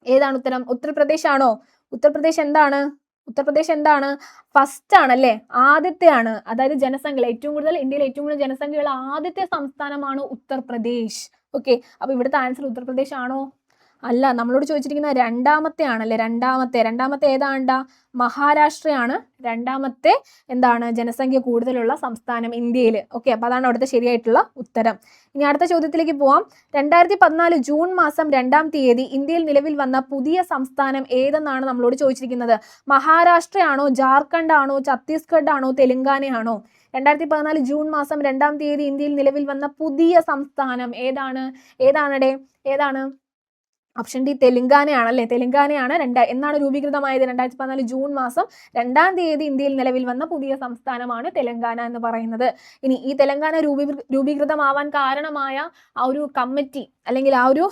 ഏതാണ് ഉത്തരം? ഉത്തർപ്രദേശ് ആണോ? ഉത്തർപ്രദേശ് എന്താണ്? ഉത്തർപ്രദേശ് എന്താണ്? ഫസ്റ്റ് ആണല്ലേ, ആദ്യത്തെ ആണ്. അതായത് ജനസംഖ്യ ഏറ്റവും കൂടുതൽ, ഇന്ത്യയിൽ ഏറ്റവും കൂടുതൽ ജനസംഖ്യയുള്ള ആദ്യത്തെ സംസ്ഥാനമാണ് ഉത്തർപ്രദേശ്. ഓക്കെ, അപ്പൊ ഇവിടുത്തെ ആൻസർ ഉത്തർപ്രദേശ് ആണോ? അല്ല, നമ്മളോട് ചോദിച്ചിരിക്കുന്ന രണ്ടാമത്തെ ആണല്ലേ. രണ്ടാമത്തെ ഏതാണ്ടാ? മഹാരാഷ്ട്രയാണ് രണ്ടാമത്തെ എന്താണ് ജനസംഖ്യ കൂടുതലുള്ള സംസ്ഥാനം ഇന്ത്യയിൽ. ഓക്കെ, അപ്പൊ അതാണ് അവിടുത്തെ ശരിയായിട്ടുള്ള ഉത്തരം. ഇനി അടുത്ത ചോദ്യത്തിലേക്ക് പോവാം. 2014 ജൂൺ മാസം 2-ാം തീയതി ഇന്ത്യയിൽ നിലവിൽ വന്ന പുതിയ സംസ്ഥാനം ഏതെന്നാണ് നമ്മളോട് ചോദിച്ചിരിക്കുന്നത്. മഹാരാഷ്ട്രയാണോ, ജാർഖണ്ഡ് ആണോ, ഛത്തീസ്ഗഡ് ആണോ, തെലുങ്കാനയാണോ? 2014 ജൂൺ മാസം 2-ാം തീയതി ഇന്ത്യയിൽ നിലവിൽ വന്ന പുതിയ സംസ്ഥാനം ഏതാണ്? ഏതാണ്? Option D തെലുങ്കാനയാണല്ലേ. തെലുങ്കാനയാണ് എന്നാണ് രൂപീകൃതമായത്? 2014 ജൂൺ മാസം 2-ാം തീയതി ഇന്ത്യയിൽ നിലവിൽ വന്ന പുതിയ സംസ്ഥാനമാണ് തെലങ്കാന എന്ന് പറയുന്നത്. ഇനി ഈ തെലങ്കാന രൂപീകൃതമാവാൻ കാരണമായ ആ ഒരു കമ്മിറ്റി, അല്ലെങ്കിൽ ആ ഒരു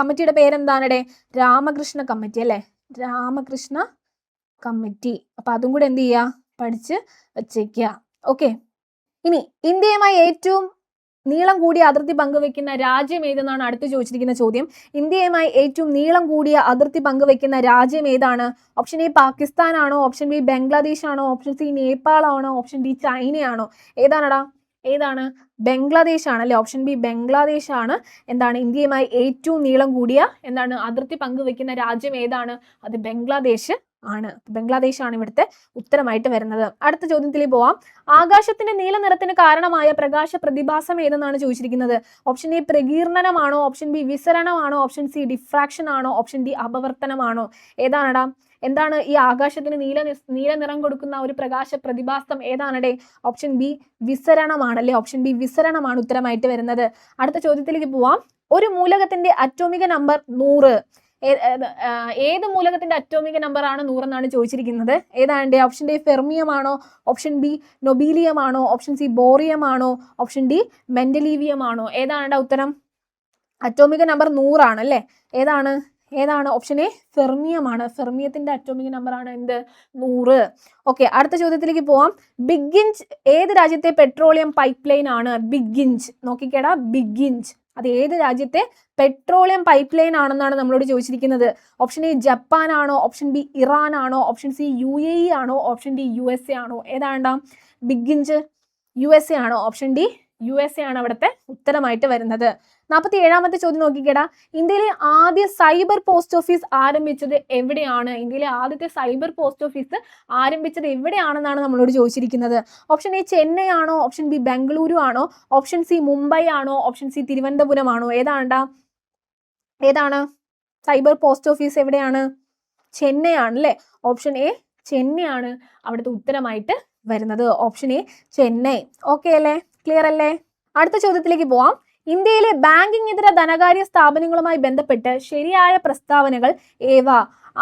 കമ്മിറ്റിയുടെ പേരെന്താണ്? രാമകൃഷ്ണ കമ്മിറ്റി അല്ലേ. രാമകൃഷ്ണ കമ്മിറ്റി. അപ്പൊ അതും കൂടെ എന്ത് ചെയ്യുക? പഠിച്ച് വച്ചേക്കുക. ഓക്കെ, ഇനി ഇന്ത്യയുമായി ഏറ്റവും നീളം കൂടിയ അതിർത്തി പങ്കുവെക്കുന്ന രാജ്യം ഏതെന്നാണ് അടുത്ത് ചോദിച്ചിരിക്കുന്ന ചോദ്യം. ഇന്ത്യയുമായി ഏറ്റവും നീളം കൂടിയ അതിർത്തി പങ്കുവെക്കുന്ന രാജ്യം ഏതാണ്? ഓപ്ഷൻ എ പാകിസ്ഥാൻ ആണോ, ഓപ്ഷൻ ബി ബംഗ്ലാദേശ് ആണോ, ഓപ്ഷൻ സി നേപ്പാൾ ആണോ, ഓപ്ഷൻ ഡി ചൈനയാണോ? ഏതാണ്? ബംഗ്ലാദേശ് ആണല്ലേ. ഓപ്ഷൻ ബി ബംഗ്ലാദേശ് ആണ് എന്താണ് ഇന്ത്യയുമായി ഏറ്റവും നീളം കൂടിയ എന്താണ് അതിർത്തി പങ്കുവെക്കുന്ന രാജ്യം ഏതാണ്? അത് ബംഗ്ലാദേശ് ആണ്. ബംഗ്ലാദേശ് ആണ് ഇവിടുത്തെ ഉത്തരമായിട്ട് വരുന്നത്. അടുത്ത ചോദ്യത്തിലേക്ക് പോവാം. ആകാശത്തിന്റെ നീല നിറത്തിന് കാരണമായ പ്രകാശ പ്രതിഭാസം ഏതെന്നാണ് ചോദിച്ചിരിക്കുന്നത്. ഓപ്ഷൻ എ പ്രകീർണനമാണോ, ഓപ്ഷൻ ബി വിസരണമാണോ, ഓപ്ഷൻ സി ഡിഫ്രാക്ഷൻ ആണോ, ഓപ്ഷൻ ഡി അപവർത്തനമാണോ? എന്താണ് ഈ ആകാശത്തിന് നീല നിറം കൊടുക്കുന്ന ഒരു പ്രകാശ പ്രതിഭാസം ഏതാണടേ? ഓപ്ഷൻ ബി വിസരണമാണല്ലേ. ഓപ്ഷൻ ബി വിസരണമാണ് ഉത്തരമായിട്ട് വരുന്നത്. അടുത്ത ചോദ്യത്തിലേക്ക് പോവാം. ഒരു മൂലകത്തിന്റെ അറ്റോമിക നമ്പർ 100. ഏത് മൂലകത്തിന്റെ അറ്റോമിക നമ്പർ ആണ് 100 എന്നാണ് ചോദിച്ചിരിക്കുന്നത്. ഏതാണ്ട്? ഓപ്ഷൻ ഡി ഫെർമിയം ആണോ, ഓപ്ഷൻ ബി നൊബീലിയം ആണോ, ഓപ്ഷൻ സി ബോറിയം ആണോ, ഓപ്ഷൻ ഡി മെന്റലീവിയം ആണോ? ഏതാണ് ഉത്തരം? അറ്റോമിക നമ്പർ 100 ആണ് അല്ലേ. ഏതാണ്? ഓപ്ഷൻ എ ഫെർമിയം ആണ്. ഫെർമിയത്തിന്റെ അറ്റോമിക നമ്പർ ആണ് എന്ത്? 100. ഓക്കെ, അടുത്ത ചോദ്യത്തിലേക്ക് പോവാം. ബിഗിഞ്ച് ഏത് രാജ്യത്തെ പെട്രോളിയം പൈപ്പ് ലൈൻ ആണ്? ബിഗിഞ്ച് നോക്കിക്കേടാ. ബിഗിഞ്ച് അത് ഏത് രാജ്യത്തെ പെട്രോളിയം പൈപ്പ് ലൈൻ ആണെന്നാണ് നമ്മളോട് ചോദിച്ചിരിക്കുന്നത്. ഓപ്ഷൻ എ ജപ്പാൻ ആണോ, ഓപ്ഷൻ ബി ഇറാൻ ആണോ, ഓപ്ഷൻ സി UAE ആണോ, ഓപ്ഷൻ ഡി USA ആണോ? ഏതാണ്ടാ? ബിഗിഞ്ച് USA ആണോ? ഓപ്ഷൻ ഡി USA ആണ് അവിടുത്തെ ഉത്തരമായിട്ട് വരുന്നത്. 47ാമത്തെ ചോദ്യം നോക്കിക്കേടാ. ഇന്ത്യയിലെ ആദ്യ സൈബർ പോസ്റ്റ് ഓഫീസ് ആരംഭിച്ചത് എവിടെയാണ്? ഇന്ത്യയിലെ ആദ്യത്തെ സൈബർ പോസ്റ്റ് ഓഫീസ് ആരംഭിച്ചത് എവിടെയാണെന്നാണ് നമ്മളോട് ചോദിച്ചിരിക്കുന്നത്. ഓപ്ഷൻ എ ചെന്നൈ ആണോ, ഓപ്ഷൻ ബി ബംഗളൂരു ആണോ, ഓപ്ഷൻ സി മുംബൈ ആണോ, ഓപ്ഷൻ സി തിരുവനന്തപുരം ആണോ? ഏതാണ് സൈബർ പോസ്റ്റ് ഓഫീസ്? എവിടെയാണ്? ചെന്നൈ ആണല്ലേ. ഓപ്ഷൻ എ ചെന്നൈ ആണ് അവിടുത്തെ ഉത്തരമായിട്ട് വരുന്നത്. Option A Chennai. ഓക്കെ അല്ലേ? ക്ലിയർ അല്ലേ? അടുത്ത ചോദ്യത്തിലേക്ക് പോവാം. ഇന്ത്യയിലെ ബാങ്കിംഗ് ഇതര ധനകാര്യ സ്ഥാപനങ്ങളുമായി ബന്ധപ്പെട്ട് ശരിയായ പ്രസ്താവനകൾ ഏവ?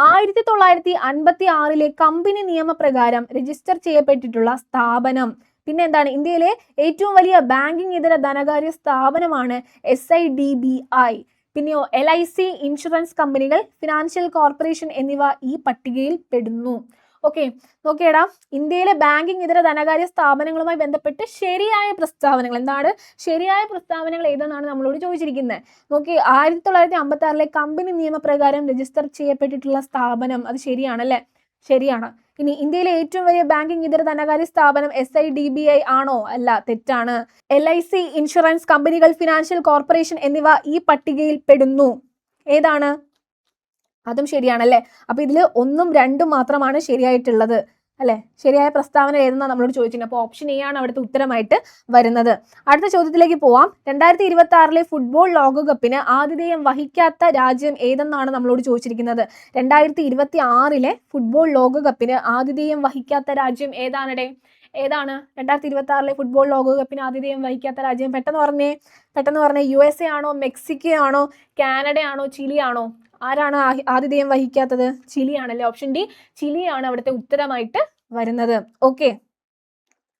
1956 കമ്പനി നിയമപ്രകാരം രജിസ്റ്റർ ചെയ്യപ്പെട്ടിട്ടുള്ള സ്ഥാപനം. പിന്നെ എന്താണ്? ഇന്ത്യയിലെ ഏറ്റവും വലിയ ബാങ്കിംഗ് ഇതര ധനകാര്യ സ്ഥാപനമാണ് SIDBI. പിന്നെയോ LIC ഇൻഷുറൻസ് കമ്പനികൾ, ഫിനാൻഷ്യൽ കോർപ്പറേഷൻ എന്നിവ ഈ പട്ടികയിൽ പെടുന്നു. ഓക്കെ, നോക്കിയേടാ. ഇന്ത്യയിലെ ബാങ്കിംഗ് ഇതര ധനകാര്യ സ്ഥാപനങ്ങളുമായി ബന്ധപ്പെട്ട് ശരിയായ പ്രസ്താവനകൾ എന്താണ്? ശരിയായ പ്രസ്താവനകൾ ഏതെന്നാണ് നമ്മളോട് ചോദിച്ചിരിക്കുന്നത്. നോക്കി, 1956 കമ്പനി നിയമപ്രകാരം രജിസ്റ്റർ ചെയ്യപ്പെട്ടിട്ടുള്ള സ്ഥാപനം അത് ശരിയാണല്ലേ. ശരിയാണ്. ഇനി ഇന്ത്യയിലെ ഏറ്റവും വലിയ ബാങ്കിംഗ് ഇതര ധനകാര്യ സ്ഥാപനം SIDBI ആണോ? അല്ല, തെറ്റാണ്. LIC ഇൻഷുറൻസ് കമ്പനികൾ, ഫിനാൻഷ്യൽ കോർപ്പറേഷൻ എന്നിവ ഈ പട്ടികയിൽ പെടുന്നു. ഏതാണ്? അതും ശരിയാണല്ലേ. അപ്പൊ ഇതിൽ 1ഉം 2ഉം മാത്രമാണ് ശരിയായിട്ടുള്ളത് അല്ലെ. ശരിയായ പ്രസ്താവന ഏതെന്നാണ് നമ്മളോട് ചോദിച്ചിട്ടുണ്ട്. അപ്പോൾ ഓപ്ഷൻ എ ആണ് അവിടുത്തെ ഉത്തരമായിട്ട് വരുന്നത്. അടുത്ത ചോദ്യത്തിലേക്ക് പോവാം. 2026 ഫുട്ബോൾ ലോകകപ്പിന് ആതിഥേയം വഹിക്കാത്ത രാജ്യം ഏതെന്നാണ് നമ്മളോട് ചോദിച്ചിരിക്കുന്നത്. 2026 ഫുട്ബോൾ ലോകകപ്പിന് ആതിഥേയം വഹിക്കാത്ത രാജ്യം ഏതാണ്? 2026 ഫുട്ബോൾ ലോകകപ്പിന് ആതിഥേയം വഹിക്കാത്ത രാജ്യം? പെട്ടെന്ന് പറഞ്ഞേ. USA ആണോ, മെക്സിക്കോ ആണോ, കാനഡ ആണോ, ചിലി ആണോ? ആരാണ് ആതിഥേയം വഹിക്കാത്തത്? ചിലിയാണല്ലേ. ഓപ്ഷൻ ഡി ചിലിയാണ് അവിടുത്തെ ഉത്തരമായിട്ട് വരുന്നത്. ഓക്കെ,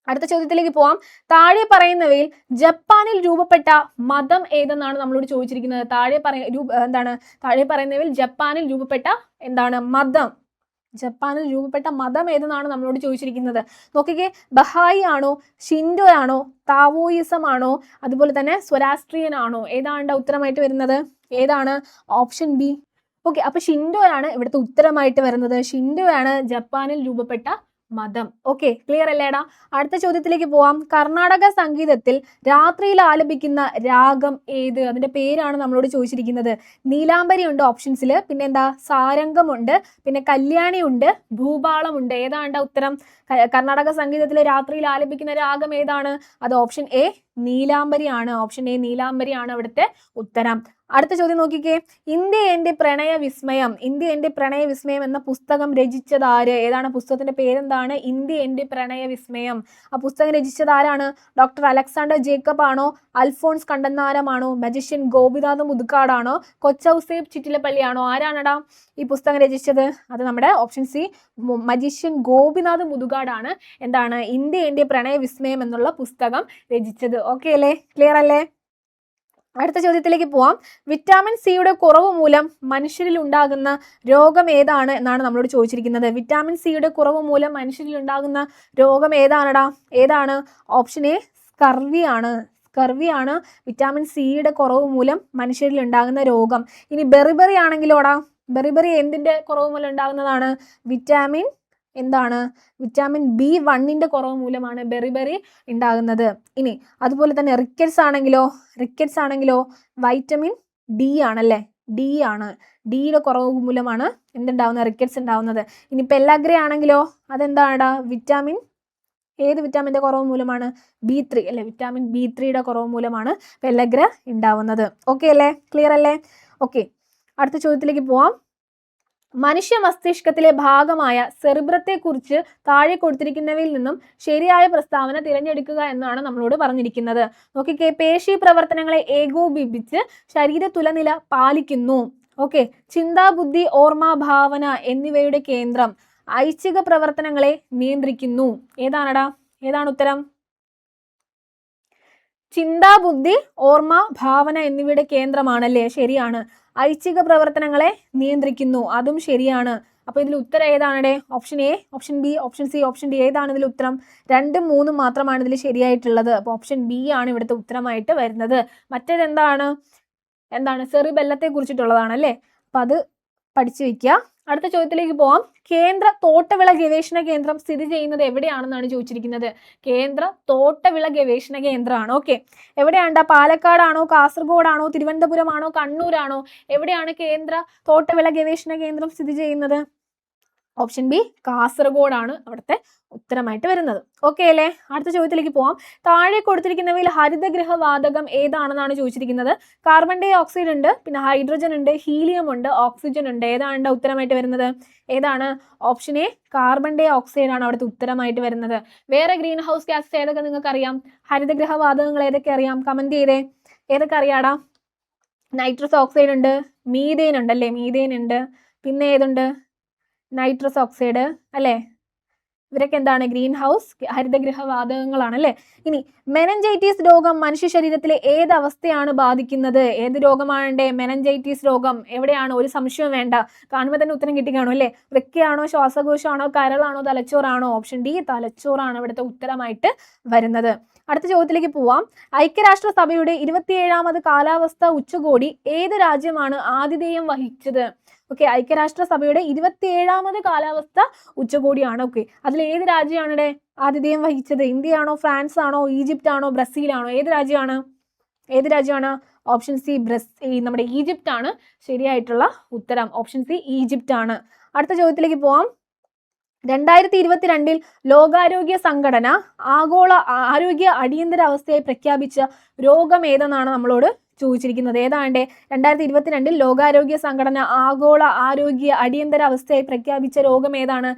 അടുത്ത ചോദ്യത്തിലേക്ക് പോവാം. താഴെ പറയുന്നവയിൽ ജപ്പാനിൽ രൂപപ്പെട്ട മതം ഏതെന്നാണ് നമ്മളോട് ചോദിച്ചിരിക്കുന്നത്. താഴെ പറയുന്നവയിൽ ജപ്പാനിൽ രൂപപ്പെട്ട മതം, ജപ്പാനിൽ രൂപപ്പെട്ട മതം ഏതെന്നാണ് നമ്മളോട് ചോദിച്ചിരിക്കുന്നത്. നോക്കിക്കേ, ബഹായി ആണോ, ഷിൻഡോ ആണോ, താവോയിസം ആണോ, അതുപോലെ തന്നെ സ്വരാഷ്ട്രീയൻ ആണോ? ഏതാണ് ഉത്തരമായിട്ട് വരുന്നത്? ഏതാണ്? Option B. ഓക്കെ, അപ്പൊ ഷിൻഡോ ആണ് ഇവിടുത്തെ ഉത്തരമായിട്ട് വരുന്നത്. ഷിൻഡോ ആണ് ജപ്പാനിൽ രൂപപ്പെട്ട മതം. ഓക്കെ, ക്ലിയർ അല്ലേടാ? അടുത്ത ചോദ്യത്തിലേക്ക് പോവാം. കർണാടക സംഗീതത്തിൽ രാത്രിയിൽ ആലപിക്കുന്ന രാഗം ഏത്? അതിന്റെ പേരാണ് നമ്മളോട് ചോദിച്ചിരിക്കുന്നത്. നീലാംബരി ഉണ്ട് ഓപ്ഷൻസിൽ, പിന്നെ സാരംഗമുണ്ട്, പിന്നെ കല്യാണി ഉണ്ട്, ഭൂപാളമുണ്ട്. ഏതാണ്ട ഉത്തരം? കർണാടക സംഗീതത്തിൽ രാത്രിയിൽ ആലപിക്കുന്ന രാഗം ഏതാണ്? അത് ഓപ്ഷൻ എ നീലാംബരി ആണ്. ഓപ്ഷൻ എ നീലാംബരി ആണ് അവിടുത്തെ ഉത്തരം. അടുത്ത ചോദ്യം നോക്കിക്കേ. ഇന്ത്യ എന്റെ പ്രണയ വിസ്മയം, ഇന്ത്യ എന്റെ പ്രണയ വിസ്മയം എന്ന പുസ്തകം രചിച്ചത് ആര്? ഏതാണ് പുസ്തകത്തിന്റെ പേരെന്താണ്? ഇന്ത്യ എന്റെ പ്രണയ വിസ്മയം. ആ പുസ്തകം രചിച്ചത് ആരാണ്? ഡോക്ടർ അലക്സാണ്ടർ ജേക്കബ് ആണോ, അൽഫോൺസ് കണ്ടന്നാരമാണോ, മജിഷ്യൻ ഗോപിനാഥ് മുതുകാടാണോ, കൊച്ചൗസേബ് ചിറ്റിലപ്പള്ളിയാണോ? ആരാണടാ ഈ പുസ്തകം രചിച്ചത്? അത് നമ്മുടെ ഓപ്ഷൻ സി മജിഷ്യൻ ഗോപിനാഥ് മുതുകാടാണ് ഇന്ത്യ എന്റെ പ്രണയ വിസ്മയം എന്നുള്ള പുസ്തകം രചിച്ചത്. ഓക്കെ അല്ലേ? ക്ലിയർ അല്ലേ? അടുത്ത ചോദ്യത്തിലേക്ക് പോവാം. വിറ്റാമിൻ സിയുടെ കുറവ് മൂലം മനുഷ്യരിൽ ഉണ്ടാകുന്ന രോഗം ഏതാണ് എന്നാണ് നമ്മളോട് ചോദിച്ചിരിക്കുന്നത്. വിറ്റാമിൻ സിയുടെ കുറവ് മൂലം മനുഷ്യരിൽ ഉണ്ടാകുന്ന രോഗം ഏതാണ്? ഓപ്ഷൻ എ സ്കർവി ആണ്. സ്കർവി ആണ് വിറ്റാമിൻ സിയുടെ കുറവ് മൂലം മനുഷ്യരിൽ ഉണ്ടാകുന്ന രോഗം. ഇനി ബെറിബറി ആണെങ്കിലോടാ, ബെറിബറി എന്തിന്റെ കുറവ് മൂലം ഉണ്ടാകുന്നതാണ്? വിറ്റാമിൻ B1 കുറവ് മൂലമാണ് ബെറിബറി ഉണ്ടാകുന്നത്. ഇനി അതുപോലെ തന്നെ റിക്കറ്റ്സ് ആണെങ്കിലോ വൈറ്റമിൻ ഡി ആണല്ലേ, ഡി ആണ്. ഡിയുടെ കുറവ് മൂലമാണ് എന്തുണ്ടാവുന്നത്? റിക്കറ്റ്സ് ഉണ്ടാവുന്നത്. ഇനി പെല്ലാഗ്ര ആണെങ്കിലോ അതെന്താടാ? ഏത് വിറ്റാമിൻ്റെ കുറവ് മൂലമാണ്? B3 അല്ലേ, വിറ്റാമിൻ B3യുടെ കുറവ് മൂലമാണ് പെല്ലഗ്ര ഉണ്ടാവുന്നത്. ഓക്കെ അല്ലേ? ക്ലിയർ അല്ലേ? ഓക്കെ, അടുത്ത ചോദ്യത്തിലേക്ക് പോവാം. മനുഷ്യ മസ്തിഷ്കത്തിലെ ഭാഗമായ സെറിബ്രത്തെ കുറിച്ച് താഴെ കൊടുത്തിരിക്കുന്നവയിൽ നിന്നും ശരിയായ പ്രസ്താവന തിരഞ്ഞെടുക്കുക എന്നാണ് നമ്മളോട് പറഞ്ഞിരിക്കുന്നത്. നോക്കിക്കേ, പേശി പ്രവർത്തനങ്ങളെ ഏകോപിപ്പിച്ച് ശരീര തുലനില പാലിക്കുന്നു. ഓക്കെ, ചിന്താ, ബുദ്ധി, ഓർമ്മ, ഭാവന എന്നിവയുടെ കേന്ദ്രം ഐച്ഛിക പ്രവർത്തനങ്ങളെ നിയന്ത്രിക്കുന്നു. ഏതാണ് ഉത്തരം? ചിന്താ, ബുദ്ധി, ഓർമ്മ, ഭാവന എന്നിവയുടെ കേന്ദ്രമാണല്ലേ? ശരിയാണ്. ഐച്ഛിക പ്രവർത്തനങ്ങളെ നിയന്ത്രിക്കുന്നു, അതും ശരിയാണ്. അപ്പൊ ഇതിൽ ഉത്തരം ഏതാണ്? Option A, option B, option C, option D. ഏതാണ് ഇതിൽ ഉത്തരം? 2ഉം 3ഉം മാത്രമാണ് ഇതിൽ ശരിയായിട്ടുള്ളത്. അപ്പൊ ഓപ്ഷൻ ബി ആണ് ഇവിടുത്തെ ഉത്തരമായിട്ട് വരുന്നത്. മറ്റേത് എന്താണ്? സെറിബെല്ലത്തെ കുറിച്ചിട്ടുള്ളതാണ് അല്ലേ? അപ്പൊ അത് പഠിച്ചു വെക്കുക. അടുത്ത ചോദ്യത്തിലേക്ക് പോവാം. കേന്ദ്ര തോട്ടവിള ഗവേഷണ കേന്ദ്രം സ്ഥിതി ചെയ്യുന്നത് എവിടെയാണെന്നാണ് ചോദിച്ചിരിക്കുന്നത്. കേന്ദ്ര തോട്ടവിള ഗവേഷണ കേന്ദ്രമാണ്. ഓക്കെ, എവിടെയാണ്? പാലക്കാടാണോ, കാസർഗോഡാണോ, തിരുവനന്തപുരമാണോ, കണ്ണൂരാണോ? എവിടെയാണ് കേന്ദ്ര തോട്ടവിള ഗവേഷണ കേന്ദ്രം സ്ഥിതി ചെയ്യുന്നത്? ഓപ്ഷൻ ബി കാസർഗോഡാണ് അവിടുത്തെ ഉത്തരമായിട്ട് വരുന്നത്. ഓക്കെ അല്ലേ? അടുത്ത ചോദ്യത്തിലേക്ക് പോവാം. താഴെ കൊടുത്തിരിക്കുന്നവയിൽ ഹരിതഗൃഹവാതകം ഏതാണെന്നാണ് ചോദിച്ചിരിക്കുന്നത്. കാർബൺ ഡൈ ഓക്സൈഡ് ഉണ്ട്, പിന്നെ ഹൈഡ്രജൻ ഉണ്ട്, ഹീലിയം ഉണ്ട്, ഓക്സിജൻ ഉണ്ട്. ഏതാണ് ഉത്തരമായിട്ട് വരുന്നത്? ഏതാണ്? Option A carbon dioxide ആണ് അവിടുത്തെ ഉത്തരമായിട്ട് വരുന്നത്. വേറെ ഗ്രീൻ ഹൗസ് ഗ്യാസസ് ഏതൊക്കെ നിങ്ങൾക്ക് അറിയാം? ഹരിതഗൃഹവാതകങ്ങൾ ഏതൊക്കെ അറിയാം? കമന്റ് ചെയ്തേ. ഏതൊക്കെ അറിയാടാ? നൈട്രസ് ഓക്സൈഡ് ഉണ്ട്, മീഥേൻ ഉണ്ടല്ലേ, മീഥേൻ ഉണ്ട്, പിന്നെ ഏതുണ്ട്? നൈട്രസ് ഓക്സൈഡ് അല്ലേ? ഇവരൊക്കെ ഗ്രീൻ ഹൗസ് ഹരിതഗൃഹവാതകങ്ങളാണ് അല്ലേ? ഇനി മെനഞ്ചൈറ്റിസ് രോഗം മനുഷ്യ ശരീരത്തിലെ ഏത് അവസ്ഥയാണ് ബാധിക്കുന്നത്? ഏത് രോഗമാണ് മെനഞ്ചൈറ്റിസ് രോഗം? എവിടെയാണ്? ഒരു സംശയവും വേണ്ട, കാണുമ്പോൾ തന്നെ ഉത്തരം കിട്ടിക്കാണോ അല്ലേ? വൃക്കയാണോ, ശ്വാസകോശമാണോ, കരളാണോ, തലച്ചോറാണോ? ഓപ്ഷൻ ഡി തലച്ചോറാണ് ഇവിടുത്തെ ഉത്തരമായിട്ട് വരുന്നത്. അടുത്ത ചോദ്യത്തിലേക്ക് പോവാം. ഐക്യരാഷ്ട്രസഭയുടെ 27ാമത് കാലാവസ്ഥ ഉച്ചകോടി ഏത് രാജ്യമാണ് ആതിഥേയം വഹിച്ചത്? ഓക്കെ, ഐക്യരാഷ്ട്രസഭയുടെ 27ാമത് കാലാവസ്ഥ ഉച്ചകോടിയാണ്. ഓക്കെ, അതിൽ ഏത് രാജ്യമാണ് ആതിഥേയം വഹിച്ചത്? ഇന്ത്യയാണോ, ഫ്രാൻസ് ആണോ, ഈജിപ്റ്റ് ആണോ, ബ്രസീലാണോ? ഏത് രാജ്യമാണ്? ഓപ്ഷൻ സി നമ്മുടെ ഈജിപ്റ്റ് ആണ് ശരിയായിട്ടുള്ള ഉത്തരം. ഓപ്ഷൻ സി ഈജിപ്റ്റ് ആണ്. അടുത്ത ചോദ്യത്തിലേക്ക് പോവാം. 2022 ലോകാരോഗ്യ സംഘടന ആഗോള ആരോഗ്യ അടിയന്തരാവസ്ഥയായി പ്രഖ്യാപിച്ച രോഗം ഏതെന്നാണ് നമ്മളോട് ചോദിച്ചിരിക്കുന്നത്. 2022 ലോകാരോഗ്യ സംഘടന ആഗോള ആരോഗ്യ അടിയന്തരാവസ്ഥയായി പ്രഖ്യാപിച്ച രോഗം ഏതാണ്?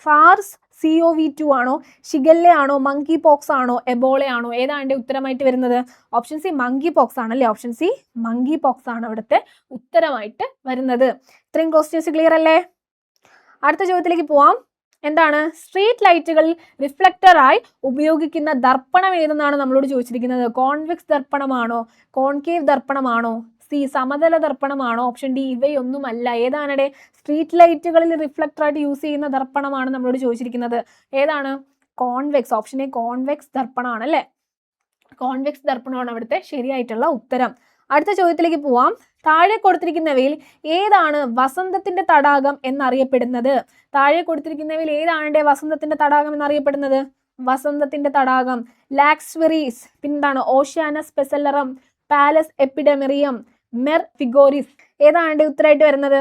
സാർസ് COV2 ആണോ, ഷിഗല്ല ആണോ, മങ്കി പോക്സ് ആണോ, എബോള ആണോ? ഏതാണ് ഉത്തരമായിട്ട് വരുന്നത്? ഓപ്ഷൻ സി മങ്കി പോക്സ് ആണല്ലേ. ഓപ്ഷൻ സി മങ്കി പോക്സ് ആണ് അവിടുത്തെ ഉത്തരമായിട്ട് വരുന്നത്. ഇത്രയും ക്വസ്റ്റ്യൻസ് ക്ലിയർ അല്ലേ? അടുത്ത ചോദ്യത്തിലേക്ക് പോവാം. എന്താണ്? സ്ട്രീറ്റ് ലൈറ്റുകളിൽ റിഫ്ലക്ടറായി ഉപയോഗിക്കുന്ന ദർപ്പണം ഏതെന്നാണ് നമ്മളോട് ചോദിച്ചിരിക്കുന്നത്. കോൺവെക്സ് ദർപ്പണമാണോ, കോൺകേവ് ദർപ്പണമാണോ, സി സമതല ദർപ്പണമാണോ, ഓപ്ഷൻ ഡി ഇവയൊന്നുമല്ല? ഏതാണ്? സ്ട്രീറ്റ് ലൈറ്റുകളിൽ റിഫ്ലക്ടറായിട്ട് യൂസ് ചെയ്യുന്ന ദർപ്പണമാണ് നമ്മളോട് ചോദിച്ചിരിക്കുന്നത്. ഏതാണ്? കോൺവെക്സ്. ഓപ്ഷൻ എ കോൺവെക്സ് ദർപ്പണമാണ് അല്ലേ. കോൺവെക്സ് ദർപ്പണമാണ് അവിടുത്തെ ശരിയായിട്ടുള്ള ഉത്തരം. അടുത്ത ചോദ്യത്തിലേക്ക് പോവാം. താഴെ കൊടുത്തിരിക്കുന്നവയിൽ ഏതാണ് വസന്തത്തിന്റെ തടാകം എന്നറിയപ്പെടുന്നത്? താഴെ കൊടുത്തിരിക്കുന്നവയിൽ ഏതാണ് വസന്തത്തിന്റെ തടാകം എന്നറിയപ്പെടുന്നത്? വസന്തത്തിന്റെ തടാകം ലാക്സ്വെറീസ്, പിന്നെന്താണ് ഓഷ്യാനസ് പെസല്ലറം, പാലസ് എപ്പിഡെമെറിയം, മെർ ഫിഗോറിസ്. ഏതാണ് ഉത്തരമായിട്ട് വരുന്നത്?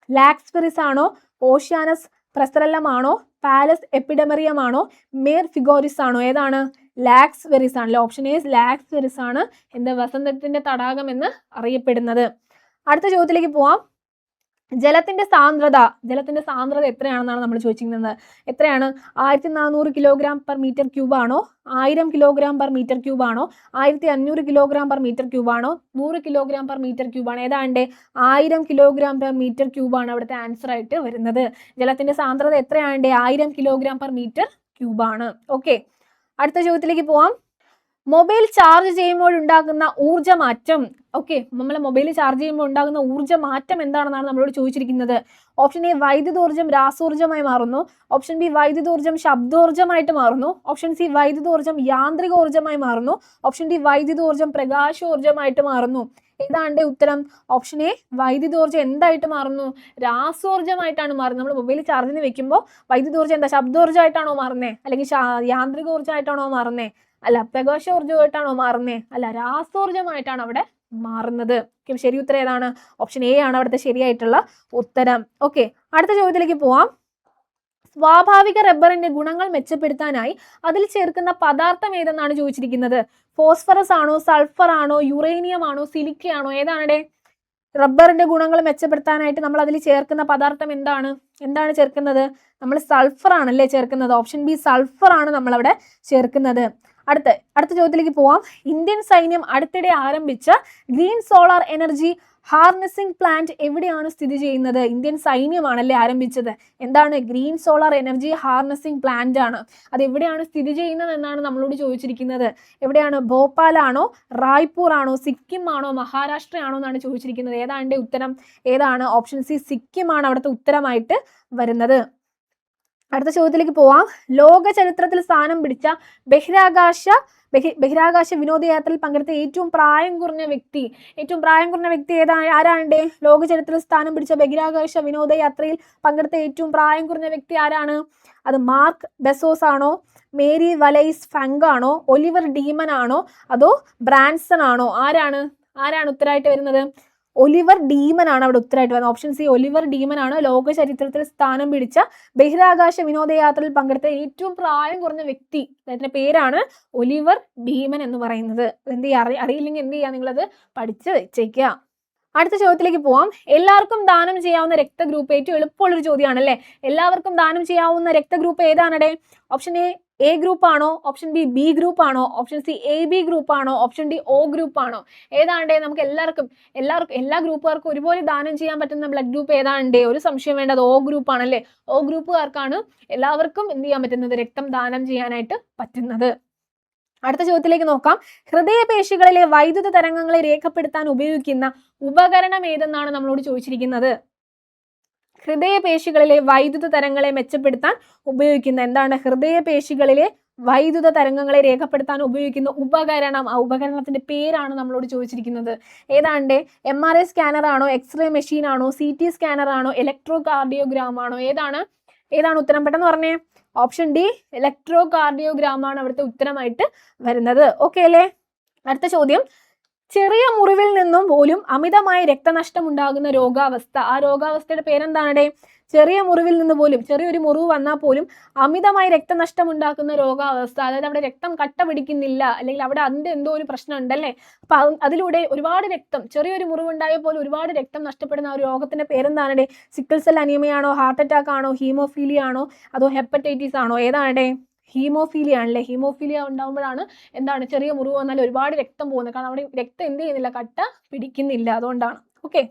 ലാക്സ്വെറിസ് ആണോ, ഓഷ്യാനസ് പ്രസല്ലം ആണോ, പാലസ് എപ്പിഡെമെറിയം ആണോ, മേർ ഫിഗോറിസ് ആണോ? ഏതാണ്? ലാക്സ്വെറിസ് ആണല്ലോ. ഓപ്ഷൻ എ ലാക്സ്വെറിസ് ആണ് എന്ത് വസന്തത്തിന്റെ തടാകം എന്ന് അറിയപ്പെടുന്നത്. അടുത്ത ചോദ്യത്തിലേക്ക് പോവാം. ജലത്തിന്റെ സാന്ദ്രത എത്രയാണെന്നാണ് നമ്മൾ ചോദിച്ചിരിക്കുന്നത്. എത്രയാണ്? 1400 കിലോഗ്രാം പെർ മീറ്റർ ക്യൂബ് ആണോ, 1000 കിലോഗ്രാം പെർ മീറ്റർ ക്യൂബ് ആണോ, 1500 കിലോഗ്രാം പെർ മീറ്റർ ക്യൂബ് ആണോ, 100 കിലോഗ്രാം പെർ മീറ്റർ ക്യൂബ് ആണ്? ഏതാണ്ട് 1000 കിലോഗ്രാം പെർ മീറ്റർ ക്യൂബ് ആണ് അവിടുത്തെ ആൻസർ ആയിട്ട് വരുന്നത്. ജലത്തിന്റെ സാന്ദ്രത എത്രയാണ്? 1000 കിലോഗ്രാം പെർ മീറ്റർ ക്യൂബ് ആണ്. ഓക്കെ, അടുത്ത ചോദ്യത്തിലേക്ക് പോവാം. മൊബൈൽ ചാർജ് ചെയ്യുമ്പോൾ ഉണ്ടാകുന്ന ഊർജ്ജമാറ്റം. ഓക്കെ, നമ്മൾ മൊബൈൽ ചാർജ് ചെയ്യുമ്പോൾ ഉണ്ടാകുന്ന ഊർജ്ജമാറ്റം എന്താണെന്നാണ് നമ്മളോട് ചോദിച്ചിരിക്കുന്നത്. ഓപ്ഷൻ എ വൈദ്യുതോർജ്ജം രാസോർജ്ജമായി മാറുന്നു, ഓപ്ഷൻ ബി വൈദ്യുതോർജ്ജം ശബ്ദോർജ്ജമായിട്ട് മാറുന്നു, ഓപ്ഷൻ സി വൈദ്യുതോർജ്ജം യാന്ത്രികോർജ്ജമായി മാറുന്നു, ഓപ്ഷൻ ഡി വൈദ്യുതോർജ്ജം പ്രകാശോർജ്ജമായിട്ട് മാറുന്നു. ഏതാണ്ട് ഉത്തരം? ഓപ്ഷൻ എ വൈദ്യുതോർജ്ജം എന്തായിട്ട് മാറുന്നു? രാസോർജ്ജമായിട്ടാണ് മാറുന്നത്. നമ്മൾ മൊബൈൽ ചാർജിന് വെക്കുമ്പോൾ വൈദ്യുതോർജ്ജം എന്താ ശബ്ദോർജ്ജമായിട്ടാണോ മാറുന്നത്, അല്ലെങ്കിൽ യാന്ത്രികോർജ്ജമായിട്ടാണോ മാറുന്നത്? അല്ല. പ്രകാശോർജ്ജമായിട്ടാണോ മാറുന്നത്? അല്ല, രാസോർജ്ജമായിട്ടാണ് അവിടെ മാറുന്നത്. ശരി ഉത്തരം ഏതാണ്? ഓപ്ഷൻ എ ആണ് അവിടുത്തെ ശരിയായിട്ടുള്ള ഉത്തരം. ഓക്കെ, അടുത്ത ചോദ്യത്തിലേക്ക് പോവാം. സ്വാഭാവിക റബ്ബറിന്റെ ഗുണങ്ങൾ മെച്ചപ്പെടുത്താനായി അതിൽ ചേർക്കുന്ന പദാർത്ഥം ഏതെന്നാണ് ചോദിച്ചിരിക്കുന്നത്. ഫോസ്ഫറസ് ആണോ, സൾഫർ ആണോ, യുറേനിയം ആണോ, സിലിക്ക ആണോ? ഏതാണ്? റബ്ബറിന്റെ ഗുണങ്ങൾ മെച്ചപ്പെടുത്താനായിട്ട് നമ്മൾ അതിൽ ചേർക്കുന്ന പദാർത്ഥം എന്താണ് ചേർക്കുന്നത്? നമ്മൾ സൾഫർ ആണല്ലേ ചേർക്കുന്നത്. ഓപ്ഷൻ ബി സൾഫർ ആണ് നമ്മളവിടെ ചേർക്കുന്നത്. അടുത്ത ചോദ്യത്തിലേക്ക് പോവാം. ഇന്ത്യൻ സൈന്യം അടുത്തിടെ ആരംഭിച്ച green solar energy harnessing plant എവിടെയാണ് സ്ഥിതി ചെയ്യുന്നത്? ഇന്ത്യൻ സൈന്യമാണല്ലേ ആരംഭിച്ചത്. എന്താണ്? Green solar energy harnessing plant ആണ്. അത് എവിടെയാണ് സ്ഥിതി ചെയ്യുന്നത് എന്നാണ് നമ്മളോട് ചോദിച്ചിരിക്കുന്നത്. എവിടെയാണ്? ഭോപ്പാലാണോ, റായ്പൂർ ആണോ, സിക്കിം ആണോ, മഹാരാഷ്ട്ര ആണോ എന്നാണ് ചോദിച്ചിരിക്കുന്നത്. ഏതാണ്ട് ഉത്തരം? ഏതാണ്? ഓപ്ഷൻ സി സിക്കിം ആണ് അവിടുത്തെ ഉത്തരമായിട്ട് വരുന്നത്. അടുത്ത ചോദ്യത്തിലേക്ക് പോവാം. ലോക ചരിത്രത്തിൽ സ്ഥാനം പിടിച്ച ബഹിരാകാശ വിനോദയാത്രയിൽ പങ്കെടുത്ത ഏറ്റവും പ്രായം കുറഞ്ഞ വ്യക്തി ആരാണ്ട്? ലോക ചരിത്രത്തിൽ സ്ഥാനം പിടിച്ച ബഹിരാകാശ വിനോദയാത്രയിൽ പങ്കെടുത്ത ഏറ്റവും പ്രായം കുറഞ്ഞ വ്യക്തി ആരാണ്? അത് മാർക്ക് ബെസോസ് ആണോ, മേരി വലൈസ് ഫങ്ക് ആണോ, ഒലിവർ ഡീമൻ ആണോ, അതോ ബ്രാൻസൺ ആണോ? ആരാണ് ഉത്തരമായിട്ട് വരുന്നത്? ഒലിവർ ഡീമൻ ആണ് അവിടെ ഉത്തരമായിട്ട് വരുന്നത്. ഓപ്ഷൻ സി ഒലിവർ ഡീമൻ ആണ് ലോക ചരിത്രത്തിൽ സ്ഥാനം പിടിച്ച ബഹിരാകാശ വിനോദയാത്രയിൽ പങ്കെടുത്ത ഏറ്റവും പ്രായം കുറഞ്ഞ വ്യക്തി. അദ്ദേഹത്തിന്റെ പേരാണ് ഒലിവർ ഡീമൻ എന്ന് പറയുന്നത്. എന്ത് ചെയ്യുക? അറിയില്ലെങ്കിൽ എന്ത് ചെയ്യുക? നിങ്ങളത് പഠിച്ച് വെച്ചേക്കുക. അടുത്ത ചോദ്യത്തിലേക്ക് പോവാം. എല്ലാവർക്കും ദാനം ചെയ്യാവുന്ന രക്തഗ്രൂപ്പ് ഏറ്റവും എളുപ്പമുള്ളൊരു ചോദ്യമാണ് അല്ലേ. എല്ലാവർക്കും ദാനം ചെയ്യാവുന്ന രക്തഗ്രൂപ്പ് ഏതാണടെ? ഓപ്ഷൻ എ ഗ്രൂപ്പ് ആണോ, ഓപ്ഷൻ ബി ഗ്രൂപ്പ് ആണോ, ഓപ്ഷൻ സി AB ഗ്രൂപ്പ് ആണോ, ഓപ്ഷൻ ഡി O ഗ്രൂപ്പ് ആണോ? ഏതാണ്ടേ? നമുക്ക് എല്ലാവർക്കും എല്ലാ ഗ്രൂപ്പുകാർക്കും ഒരുപോലെ ദാനം ചെയ്യാൻ പറ്റുന്ന ബ്ലഡ് ഗ്രൂപ്പ് ഏതാണ്ടേ? ഒരു സംശയം വേണ്ട, അത് O ഗ്രൂപ്പ് ആണല്ലേ. O ഗ്രൂപ്പുകാർക്കാണ് എല്ലാവർക്കും എന്ത് ചെയ്യാൻ പറ്റുന്നത്? രക്തം ദാനം ചെയ്യാനായിട്ട് പറ്റുന്നത്. അടുത്ത ചോദ്യത്തിലേക്ക് നോക്കാം. ഹൃദയപേശികളിലെ വൈദ്യുത തരംഗങ്ങളെ രേഖപ്പെടുത്താൻ ഉപയോഗിക്കുന്ന ഉപകരണം ഏതെന്നാണ് നമ്മളോട് ചോദിച്ചിരിക്കുന്നത്. ഹൃദയപേശികളിലെ വൈദ്യുത തരംഗങ്ങളെ മെച്ചപ്പെടുത്താൻ ഉപയോഗിക്കുന്ന എന്താണ്? ഹൃദയപേശികളിലെ വൈദ്യുത തരംഗങ്ങളെ രേഖപ്പെടുത്താൻ ഉപയോഗിക്കുന്ന ഉപകരണം. ആ ഉപകരണത്തിന്റെ പേരാണ് നമ്മളോട് ചോദിച്ചിരിക്കുന്നത്. ഏതാണ്ട്? MRI സ്കാനർ ആണോ, എക്സ്റേ മെഷീൻ ആണോ, CT സ്കാനർ ആണോ, ഇലക്ട്രോ കാർഡിയോഗ്രാം ആണോ? ഏതാണ് ഉത്തരം? പെട്ടെന്ന് പറഞ്ഞേ. ഓപ്ഷൻ ഡി ഇലക്ട്രോ കാർഡിയോഗ്രാം ആണ് അവിടുത്തെ ഉത്തരമായിട്ട് വരുന്നത്. ഓക്കെ അല്ലേ? അടുത്ത ചോദ്യം. ചെറിയ മുറിവിൽ നിന്നും പോലും അമിതമായ രക്തനഷ്ടം ഉണ്ടാകുന്ന രോഗാവസ്ഥ. ആ രോഗാവസ്ഥയുടെ പേരെന്താണ്? ചെറിയ മുറിവിൽ നിന്ന് പോലും, ചെറിയൊരു മുറിവ് വന്നാൽ പോലും അമിതമായ രക്തനഷ്ടം ഉണ്ടാക്കുന്ന രോഗാവസ്ഥ. അതായത് അവിടെ രക്തം കട്ട പിടിക്കുന്നില്ല, അല്ലെങ്കിൽ അവിടെ അതിൻ്റെ എന്തോ ഒരു പ്രശ്നം ഉണ്ടല്ലേ, അപ്പൊ അതിലൂടെ ഒരുപാട് രക്തം, ചെറിയൊരു മുറിവുണ്ടായാൽ പോലും ഒരുപാട് രക്തം നഷ്ടപ്പെടുന്ന ആ ഒരു രോഗത്തിന്റെ പേരെന്താണ്? സിക്കിൾ സെൽ അനീമിയ ആണോ, ഹാർട്ട് അറ്റാക്ക് ആണോ, ഹീമോഫീലിയ ആണോ, അതോ ഹെപ്പറ്റൈറ്റിസ് ആണോ? ഏതാണ്? ഹീമോഫീലിയ ആണല്ലേ. ഹീമോഫീലിയ ഉണ്ടാകുമ്പോഴാണ് എന്താണ്, ചെറിയ മുറിവ് വന്നാൽ ഒരുപാട് രക്തം പോകുന്നത്. കാരണം അവിടെ രക്തം എന്ത് ചെയ്യുന്നില്ല, കട്ട പിടിക്കുന്നില്ല, അതുകൊണ്ടാണ്. ഓക്കെ,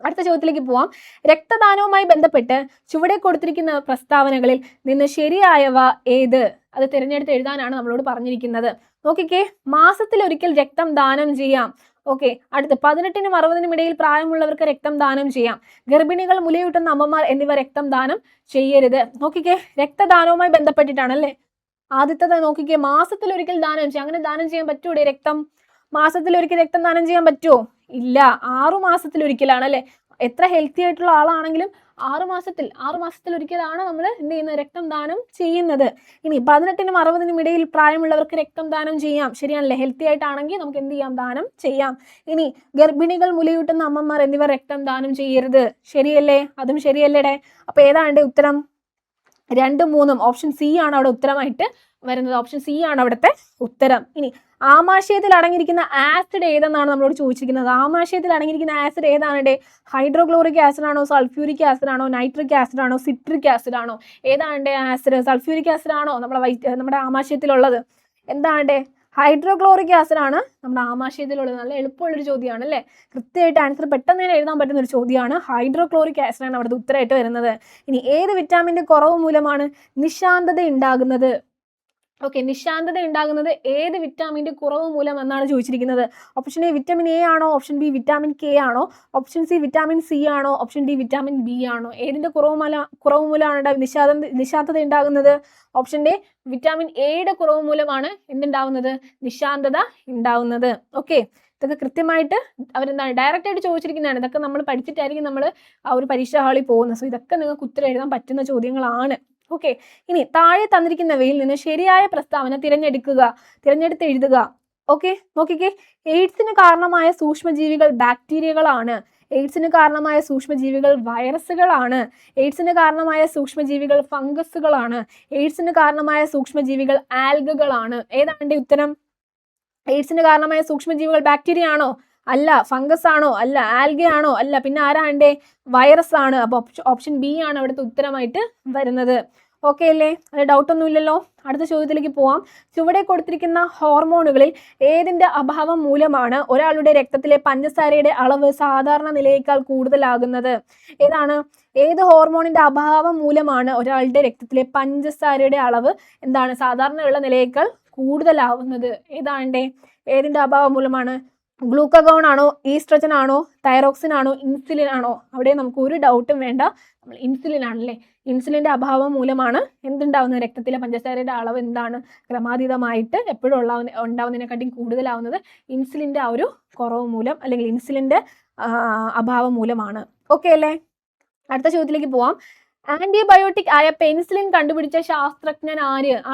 അടുത്ത ചോദ്യത്തിലേക്ക് പോവാം. രക്തദാനവുമായി ബന്ധപ്പെട്ട് ചുവടെ കൊടുത്തിരിക്കുന്ന പ്രസ്താവനകളിൽ നിന്ന് ശരിയായവ ഏത്? അത് തിരഞ്ഞെടുത്ത് എഴുതാനാണ് നമ്മളോട് പറഞ്ഞിരിക്കുന്നത്. നോക്കിക്കേ, മാസത്തിലൊരിക്കൽ രക്തം ദാനം ചെയ്യാം. ഓക്കെ, അടുത്ത് 18-നും 60-നും ഇടയിൽ പ്രായമുള്ളവർക്ക് രക്തം ദാനം ചെയ്യാം. ഗർഭിണികൾ, മുലയൂട്ടുന്ന അമ്മമാർ എന്നിവ രക്തം ദാനം ചെയ്യരുത്. നോക്കിക്കേ, രക്തദാനവുമായി ബന്ധപ്പെട്ടിട്ടാണല്ലേ. ആദ്യത്തേത് നോക്കിക്കേ, മാസത്തിലൊരിക്കൽ ദാനം ചെയ്യാം. അങ്ങനെ ദാനം ചെയ്യാൻ പറ്റൂടെ രക്തം? മാസത്തിലൊരിക്കൽ രക്തം ദാനം ചെയ്യാൻ പറ്റുമോ? ഇല്ല, 6 മാസത്തിലൊരിക്കലാണല്ലേ. എത്ര ഹെൽത്തി ആയിട്ടുള്ള ആളാണെങ്കിലും 6 മാസത്തിലൊരിക്കലാണ് നമ്മൾ എന്ത് ചെയ്യുന്നത്, രക്തം ദാനം ചെയ്യുന്നത്. ഇനി 18-നും 60-നും ഇടയിൽ പ്രായമുള്ളവർക്ക് രക്തം ദാനം ചെയ്യാം. ശരിയാണല്ലേ, ഹെൽത്തി ആയിട്ടാണെങ്കിൽ നമുക്ക് എന്ത് ചെയ്യാം, ദാനം ചെയ്യാം. ഇനി ഗർഭിണികൾ, മുലയൂട്ടുന്ന അമ്മമാർ എന്നിവർ രക്തം ദാനം ചെയ്യരുത്. ശരിയല്ലേ? അതും ശരിയല്ലേടെ. അപ്പൊ ഏതാണ് ഉത്തരം? 2ഉം 3ഉം. ഓപ്ഷൻ സി ആണ് അവിടെ ഉത്തരമായിട്ട് വരുന്നത്. ഓപ്ഷൻ സി ആണ് അവിടുത്തെ ഉത്തരം. ഇനി ആമാശയത്തിൽ അടങ്ങിയിരിക്കുന്ന ആസിഡ് ഏതെന്നാണ് നമ്മളോട് ചോദിച്ചിരിക്കുന്നത്. ആമാശയത്തിൽ അടങ്ങിയിരിക്കുന്ന ആസിഡ് ഏതാണ്? ഹൈഡ്രോക്ലോറിക് ആസിഡ് ആണോ, സൾഫ്യൂരിക് ആസിഡ് ആണോ, നൈട്രിക് ആസിഡ് ആണോ, സിട്രിക് ആസിഡ് ആണോ? ഏതാണ് ആസിഡ്? സൾഫ്യൂരിക് ആസിഡ് ആണോ നമ്മുടെ ആമാശയത്തിലുള്ളത്? എന്താണ്? ഹൈഡ്രോക്ലോറിക് ആസിഡ് ആണ് നമ്മുടെ ആമാശയത്തിലുള്ളത്. നല്ല എളുപ്പമുള്ളൊരു ചോദ്യമാണ് അല്ലേ. കൃത്യമായിട്ട് ആൻസർ പെട്ടെന്ന് തന്നെ എഴുതാൻ പറ്റുന്ന ഒരു ചോദ്യമാണ്. ഹൈഡ്രോക്ലോറിക് ആസിഡ് ആണ് അവിടുത്തെ ഉത്തരമായിട്ട് വരുന്നത്. ഇനി ഏത് വിറ്റാമിൻ്റെ കുറവ് മൂലമാണ് നിശാന്തത ഉണ്ടാകുന്നത്? ഓക്കെ, നിശാന്തത ഉണ്ടാകുന്നത് ഏത് വിറ്റാമിൻ്റെ കുറവ് മൂലം എന്നാണ് ചോദിച്ചിരിക്കുന്നത്. ഓപ്ഷൻ എ വിറ്റാമിൻ എ ആണോ, ഓപ്ഷൻ ബി വിറ്റാമിൻ കെ ആണോ, ഓപ്ഷൻ സി വിറ്റാമിൻ സി ആണോ, ഓപ്ഷൻ ഡി വിറ്റാമിൻ ബി ആണോ? ഏതിൻ്റെ കുറവ് മൂലമാണ് നിശാന്തത ഉണ്ടാകുന്നത്? ഓപ്ഷൻ എ വിറ്റാമിൻ എയുടെ കുറവ് മൂലമാണ് എന്തുണ്ടാവുന്നത്? നിശാന്തത ഉണ്ടാവുന്നത്. ഓക്കെ, ഇതൊക്കെ കൃത്യമായിട്ട് അവരെന്താണ് ഡയറക്റ്റ് ആയിട്ട് ചോദിച്ചിരിക്കുന്നതാണ്. ഇതൊക്കെ നമ്മൾ പഠിച്ചിട്ടായിരിക്കും നമ്മൾ ആ ഒരു പരീക്ഷാ ഹാളിൽ പോകുന്നത്. സോ ഇതൊക്കെ നിങ്ങൾക്ക് ഉത്തരം എഴുതാൻ പറ്റുന്ന ചോദ്യങ്ങളാണ്. ഓക്കെ, ഇനി താഴെ തന്നിരിക്കുന്നവയിൽ നിന്ന് ശരിയായ പ്രസ്താവന തിരഞ്ഞെടുത്ത് എഴുതുക. ഓക്കെ, നോക്കിക്കേ, എയ്ഡ്സിന് കാരണമായ സൂക്ഷ്മജീവികൾ ബാക്ടീരിയകളാണ്. എയ്ഡ്സിന് കാരണമായ സൂക്ഷ്മജീവികൾ വൈറസുകളാണ്. എയ്ഡ്സിന് കാരണമായ സൂക്ഷ്മജീവികൾ ഫംഗസുകളാണ്. എയ്ഡ്സിന് കാരണമായ സൂക്ഷ്മജീവികൾ ആൽഗകളാണ്. ഏതാണ് ഉത്തരം? എയ്ഡ്സിന് കാരണമായ സൂക്ഷ്മജീവികൾ ബാക്ടീരിയ ആണോ? അല്ല. ഫംഗസ് ആണോ? അല്ല. ആൽഗ ആണോ? അല്ല. പിന്നെ ആരാണ്ടേ? വൈറസ് ആണ്. അപ്പോൾ ഓപ്ഷൻ ബി ആണ് അവിടുത്തെ ഉത്തരമായിട്ട് വരുന്നത്. ഓക്കെ അല്ലേ? അത് ഡൗട്ടൊന്നുമില്ലല്ലോ. അടുത്ത ചോദ്യത്തിലേക്ക് പോവാം. ചുവടെ കൊടുത്തിരിക്കുന്ന ഹോർമോണുകളിൽ ഏതിൻ്റെ അഭാവം മൂലമാണ് ഒരാളുടെ രക്തത്തിലെ പഞ്ചസാരയുടെ അളവ് സാധാരണ നിലയേക്കാൾ കൂടുതലാകുന്നത്? ഏതാണ്? ഏത് ഹോർമോണിന്റെ അഭാവം മൂലമാണ് ഒരാളുടെ രക്തത്തിലെ പഞ്ചസാരയുടെ അളവ് എന്താണ് സാധാരണയുള്ള നിലയേക്കാൾ കൂടുതലാവുന്നത്? ഏതിൻ്റെ അഭാവം മൂലമാണ്? ഗ്ലൂക്കഗോൺ ആണോ, ഈസ്ട്രജൻ ആണോ, തൈറോക്സിൻ ആണോ, ഇൻസുലിൻ ആണോ? അവിടെ നമുക്ക് ഒരു ഡൗട്ടും വേണ്ട, നമ്മൾ ഇൻസുലിൻ ആണല്ലേ. ഇൻസുലിൻ്റെ അഭാവം മൂലമാണ് എന്തുണ്ടാവുന്നത്? രക്തത്തിലെ പഞ്ചസാരയുടെ അളവ് എന്താണ് ക്രമാതീതമായിട്ട് എപ്പോഴും ഉണ്ടാവുന്നതിനെക്കാട്ടിയും കൂടുതലാവുന്നത് ഇൻസുലിൻ്റെ ആ ഒരു കുറവ് മൂലം, അല്ലെങ്കിൽ ഇൻസുലിൻ്റെ അഭാവം മൂലമാണ്. ഓക്കെ അല്ലേ? അടുത്ത ചോദ്യത്തിലേക്ക് പോവാം. ആന്റിബയോട്ടിക് ആയ പെൻസിലിൻ കണ്ടുപിടിച്ച ശാസ്ത്രജ്ഞൻ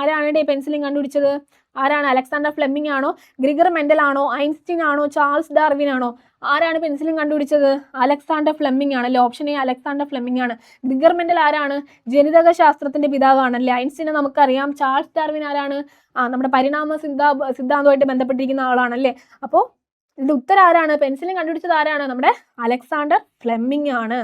ആരാണ് പെൻസിലിൻ കണ്ടുപിടിച്ചത്? ആരാണ്? അലക്സാണ്ടർ ഫ്ലെമിംഗ് ആണോ, ഗ്രിഗർ മെൻഡൽ ആണോ, ഐൻസ്റ്റീൻ ആണോ, ചാൾസ് ഡാർവിൻ ആണോ? ആരാണ് പെൻസിലിൻ കണ്ടുപിടിച്ചത്? അലക്സാണ്ടർ ഫ്ലെമിംഗ് ആണല്ലേ. ഓപ്ഷൻ എ അലക്സാണ്ടർ ഫ്ലെമിംഗ് ആണ്. ഗ്രിഗർ മെൻഡൽ ആരാണ്? ജനിതക ശാസ്ത്രത്തിന്റെ പിതാവാണല്ലേ. ഐൻസ്റ്റീനെ നമുക്കറിയാം. ചാൾസ് ഡാർവിൻ ആരാണ്? നമ്മുടെ പരിണാമ സിദ്ധാന്തമായിട്ട് ബന്ധപ്പെട്ടിരിക്കുന്ന ആളാണല്ലേ. അപ്പോൾ ഇതിന്റെ ഉത്തരം ആരാണ്? പെൻസിലിൻ കണ്ടുപിടിച്ചത് ആരാണ്? നമ്മുടെ അലക്സാണ്ടർ ഫ്ലെമിംഗ് ആണ്.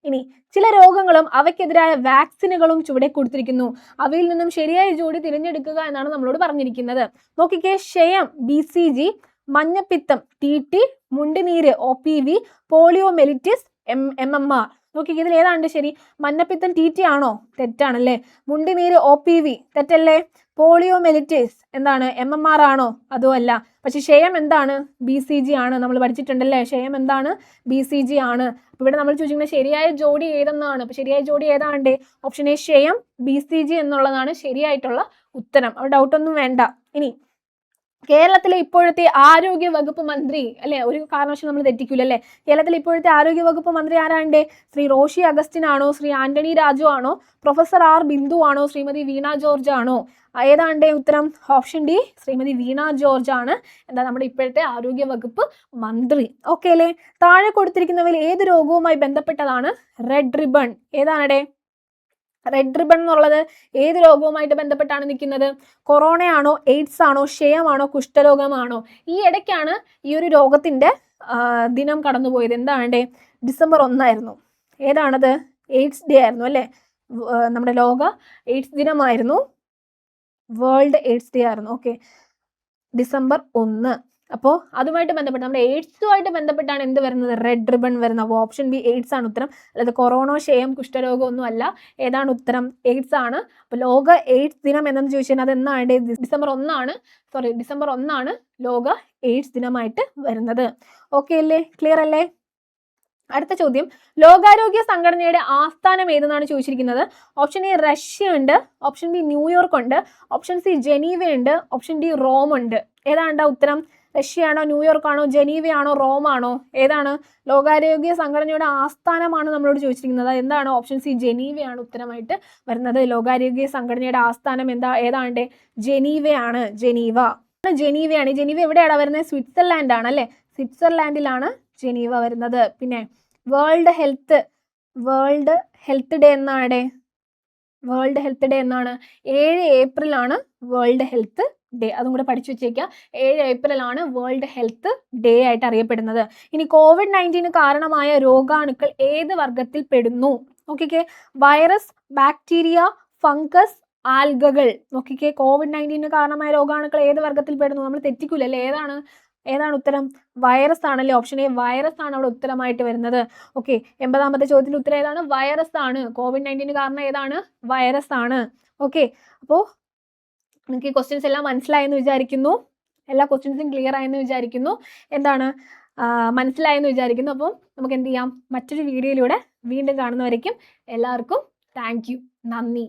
ഇനി ചില രോഗങ്ങളും അവയ്ക്കെതിരായ വാക്സിനുകളും ചുവടെ കൊടുത്തിരിക്കുന്നു. അവയിൽ നിന്നും ശരിയായ ജോഡി തിരഞ്ഞെടുക്കുക എന്നാണ് നമ്മളോട് പറഞ്ഞിരിക്കുന്നത്. നോക്കിക്കേ, ക്ഷയം BCG, മഞ്ഞപ്പിത്തം TT, മുണ്ടിനീര് OPV, പോളിയോമെലിറ്റിസ് MMR. നോക്കിക്കേ, ഇതിൽ ഏതാണ്ട് ശരി? മഞ്ഞപ്പിത്തം TT ആണോ? തെറ്റാണല്ലേ. മുണ്ടിനീര് OPV തെറ്റല്ലേ. പോളിയോമെലിറ്റിസ് എന്താണ്? MMR ആണോ? അതും അല്ല. പക്ഷെ ക്ഷയം എന്താണ്? BCG ആണ്. നമ്മൾ പഠിച്ചിട്ടുണ്ടല്ലേ, ക്ഷയം എന്താണ്? BCG ആണ്. അപ്പോൾ ഇവിടെ നമ്മൾ ചോദിച്ചിരിക്കുന്ന ശരിയായ ജോഡി ഏതെന്നാണ്. അപ്പോൾ ശരിയായ ജോഡി ഏതാണ്ട്? ഓപ്ഷൻ എ ക്ഷയം BCG എന്നുള്ളതാണ് ശരിയായിട്ടുള്ള ഉത്തരം. അവിടെ ഡൗട്ടൊന്നും വേണ്ട. ഇനി കേരളത്തിലെ ഇപ്പോഴത്തെ ആരോഗ്യ വകുപ്പ് മന്ത്രി അല്ലെ, ഒരു കാരണവശാലും നമ്മൾ തെറ്റിക്കൂലല്ലേ. കേരളത്തിലെ ഇപ്പോഴത്തെ ആരോഗ്യ വകുപ്പ് മന്ത്രി ആരാണ്ട്? ശ്രീ റോഷി അഗസ്റ്റിൻ ആണോ, ശ്രീ ആന്റണി രാജു ആണോ, പ്രൊഫസർ ആർ ബിന്ദു ആണോ, ശ്രീമതി വീണ ജോർജ് ആണോ? ഏതാണ്ട് ഉത്തരം ഓപ്ഷൻ ഡി ശ്രീമതി വീണ ജോർജ് ആണ് എന്താ നമ്മുടെ ഇപ്പോഴത്തെ ആരോഗ്യ വകുപ്പ് മന്ത്രി. ഓക്കെ അല്ലേ? താഴെ കൊടുത്തിരിക്കുന്നവയിൽ ഏത് രോഗവുമായി ബന്ധപ്പെട്ടതാണ് റെഡ് റിബൺ? ഏതാണടെ റെഡ് റിബൺ എന്നുള്ളത് ഏത് രോഗവുമായിട്ട് ബന്ധപ്പെട്ടാണ് നിൽക്കുന്നത്? കൊറോണയാണോ, എയ്ഡ്സ് ആണോ, ക്ഷയമാണോ, കുഷ്ഠരോഗമാണോ? ഈ ഇടയ്ക്കാണ് ഈ ഒരു രോഗത്തിന്റെ ദിനം കടന്നുപോയത്. എന്താണ്ടേ December 1 ഏതാണത്? എയ്ഡ്സ് ഡേ ആയിരുന്നു അല്ലേ? നമ്മുടെ ലോക എയ്ഡ്സ് ദിനമായിരുന്നു, വേൾഡ് എയ്ഡ്സ് ഡേ ആയിരുന്നു. Okay, December 1. അപ്പോൾ അതുമായിട്ട് ബന്ധപ്പെട്ട് നമ്മുടെ എയ്ഡ്സുമായിട്ട് ബന്ധപ്പെട്ടാണ് എന്ത് വരുന്നത്? റെഡ് റിബൺ വരുന്നത്. അപ്പോൾ ഓപ്ഷൻ ബി എയ്ഡ്സ് ആണ് ഉത്തരം. അല്ലാതെ കൊറോണ, ക്ഷയം, കുഷ്ഠരോഗം ഒന്നും അല്ല. ഏതാണ് ഉത്തരം? എയ്ഡ്സ് ആണ്. അപ്പോൾ ലോക എയ്ഡ്സ് ദിനം എന്നു ചോദിച്ചാൽ അത് എന്നാണ്? December 1 ലോക എയ്ഡ്സ് ദിനമായിട്ട് വരുന്നത്. ഓക്കെ അല്ലേ? ക്ലിയർ അല്ലേ? അടുത്ത ചോദ്യം, ലോകാരോഗ്യ സംഘടനയുടെ ആസ്ഥാനം ഏതെന്നാണ് ചോദിച്ചിരിക്കുന്നത്. ഓപ്ഷൻ എ റഷ്യ ഉണ്ട്, ഓപ്ഷൻ ബി ന്യൂയോർക്ക് ഉണ്ട്, ഓപ്ഷൻ സി ജനീവ ഉണ്ട്, ഓപ്ഷൻ ഡി റോം ഉണ്ട്. ഏതാണ്ടാ ഉത്തരം? റഷ്യ ആണോ, ന്യൂയോർക്ക് ആണോ, ജനീവ ആണോ, റോം ആണോ? ഏതാണ്? ലോകാരോഗ്യ സംഘടനയുടെ ആസ്ഥാനമാണ് നമ്മളോട് ചോദിച്ചിരിക്കുന്നത്. എന്താണ്? ഓപ്ഷൻ സി ജനീവയാണ് ഉത്തരമായിട്ട് വരുന്നത്. ലോകാരോഗ്യ സംഘടനയുടെ ആസ്ഥാനം ഏതാണ്ട് ജനീവയാണ്. ജനീവയാണ്. ജനീവ എവിടെയാണ് വരുന്നത്? സ്വിറ്റ്സർലാൻഡ് ആണ് അല്ലേ? സ്വിറ്റ്സർലാൻഡിലാണ് ജനീവ വരുന്നത്. പിന്നെ വേൾഡ് ഹെൽത്ത് ഡേ എന്നാണ്? വേൾഡ് ഹെൽത്ത് ഡേ എന്നാണ്? 7 ഏപ്രിലാണ് വേൾഡ് ഹെൽത്ത് ഡേ. അതും കൂടെ പഠിച്ചു വെച്ചേക്കുക. 7 ഏപ്രിലാണ് വേൾഡ് ഹെൽത്ത് ഡേ ആയിട്ട് അറിയപ്പെടുന്നത്. ഇനി COVID-19 കാരണമായ രോഗാണുക്കൾ ഏത് വർഗത്തിൽ പെടുന്നു? നോക്കിക്കേ, വൈറസ്, ബാക്ടീരിയ, ഫംഗസ്, ആൽഗകൾ. നോക്കിക്കേ, COVID-19 കാരണമായ രോഗാണുക്കൾ ഏത് വർഗത്തിൽ പെടുന്നു? നമ്മൾ തെറ്റിക്കൂലല്ലേ? ഏതാണ് ഉത്തരം? വൈറസ് ആണല്ലേ? ഓപ്ഷൻ എ വൈറസ് ആണ് അവിടെ ഉത്തരമായിട്ട് വരുന്നത്. ഓക്കെ, 80ാമത്തെ ചോദ്യത്തിന്റെ ഉത്തരം ഏതാണ്? വൈറസ് ആണ്. COVID-19 കാരണം ഏതാണ്? വൈറസ് ആണ്. ഓക്കെ, അപ്പോൾ നിങ്ങൾക്ക് ഈ ക്വസ്റ്റ്യൻസ് എല്ലാം മനസ്സിലായെന്ന് വിചാരിക്കുന്നു. എല്ലാ ക്വസ്റ്റ്യൻസും ക്ലിയർ ആയെന്ന് വിചാരിക്കുന്നു. എന്താണ് മനസ്സിലായെന്ന് വിചാരിക്കുന്നു. അപ്പം നമുക്ക് എന്ത് ചെയ്യാം? മറ്റൊരു വീഡിയോയിലൂടെ വീണ്ടും കാണുന്നവരേക്കും എല്ലാവർക്കും താങ്ക് യു, നന്ദി.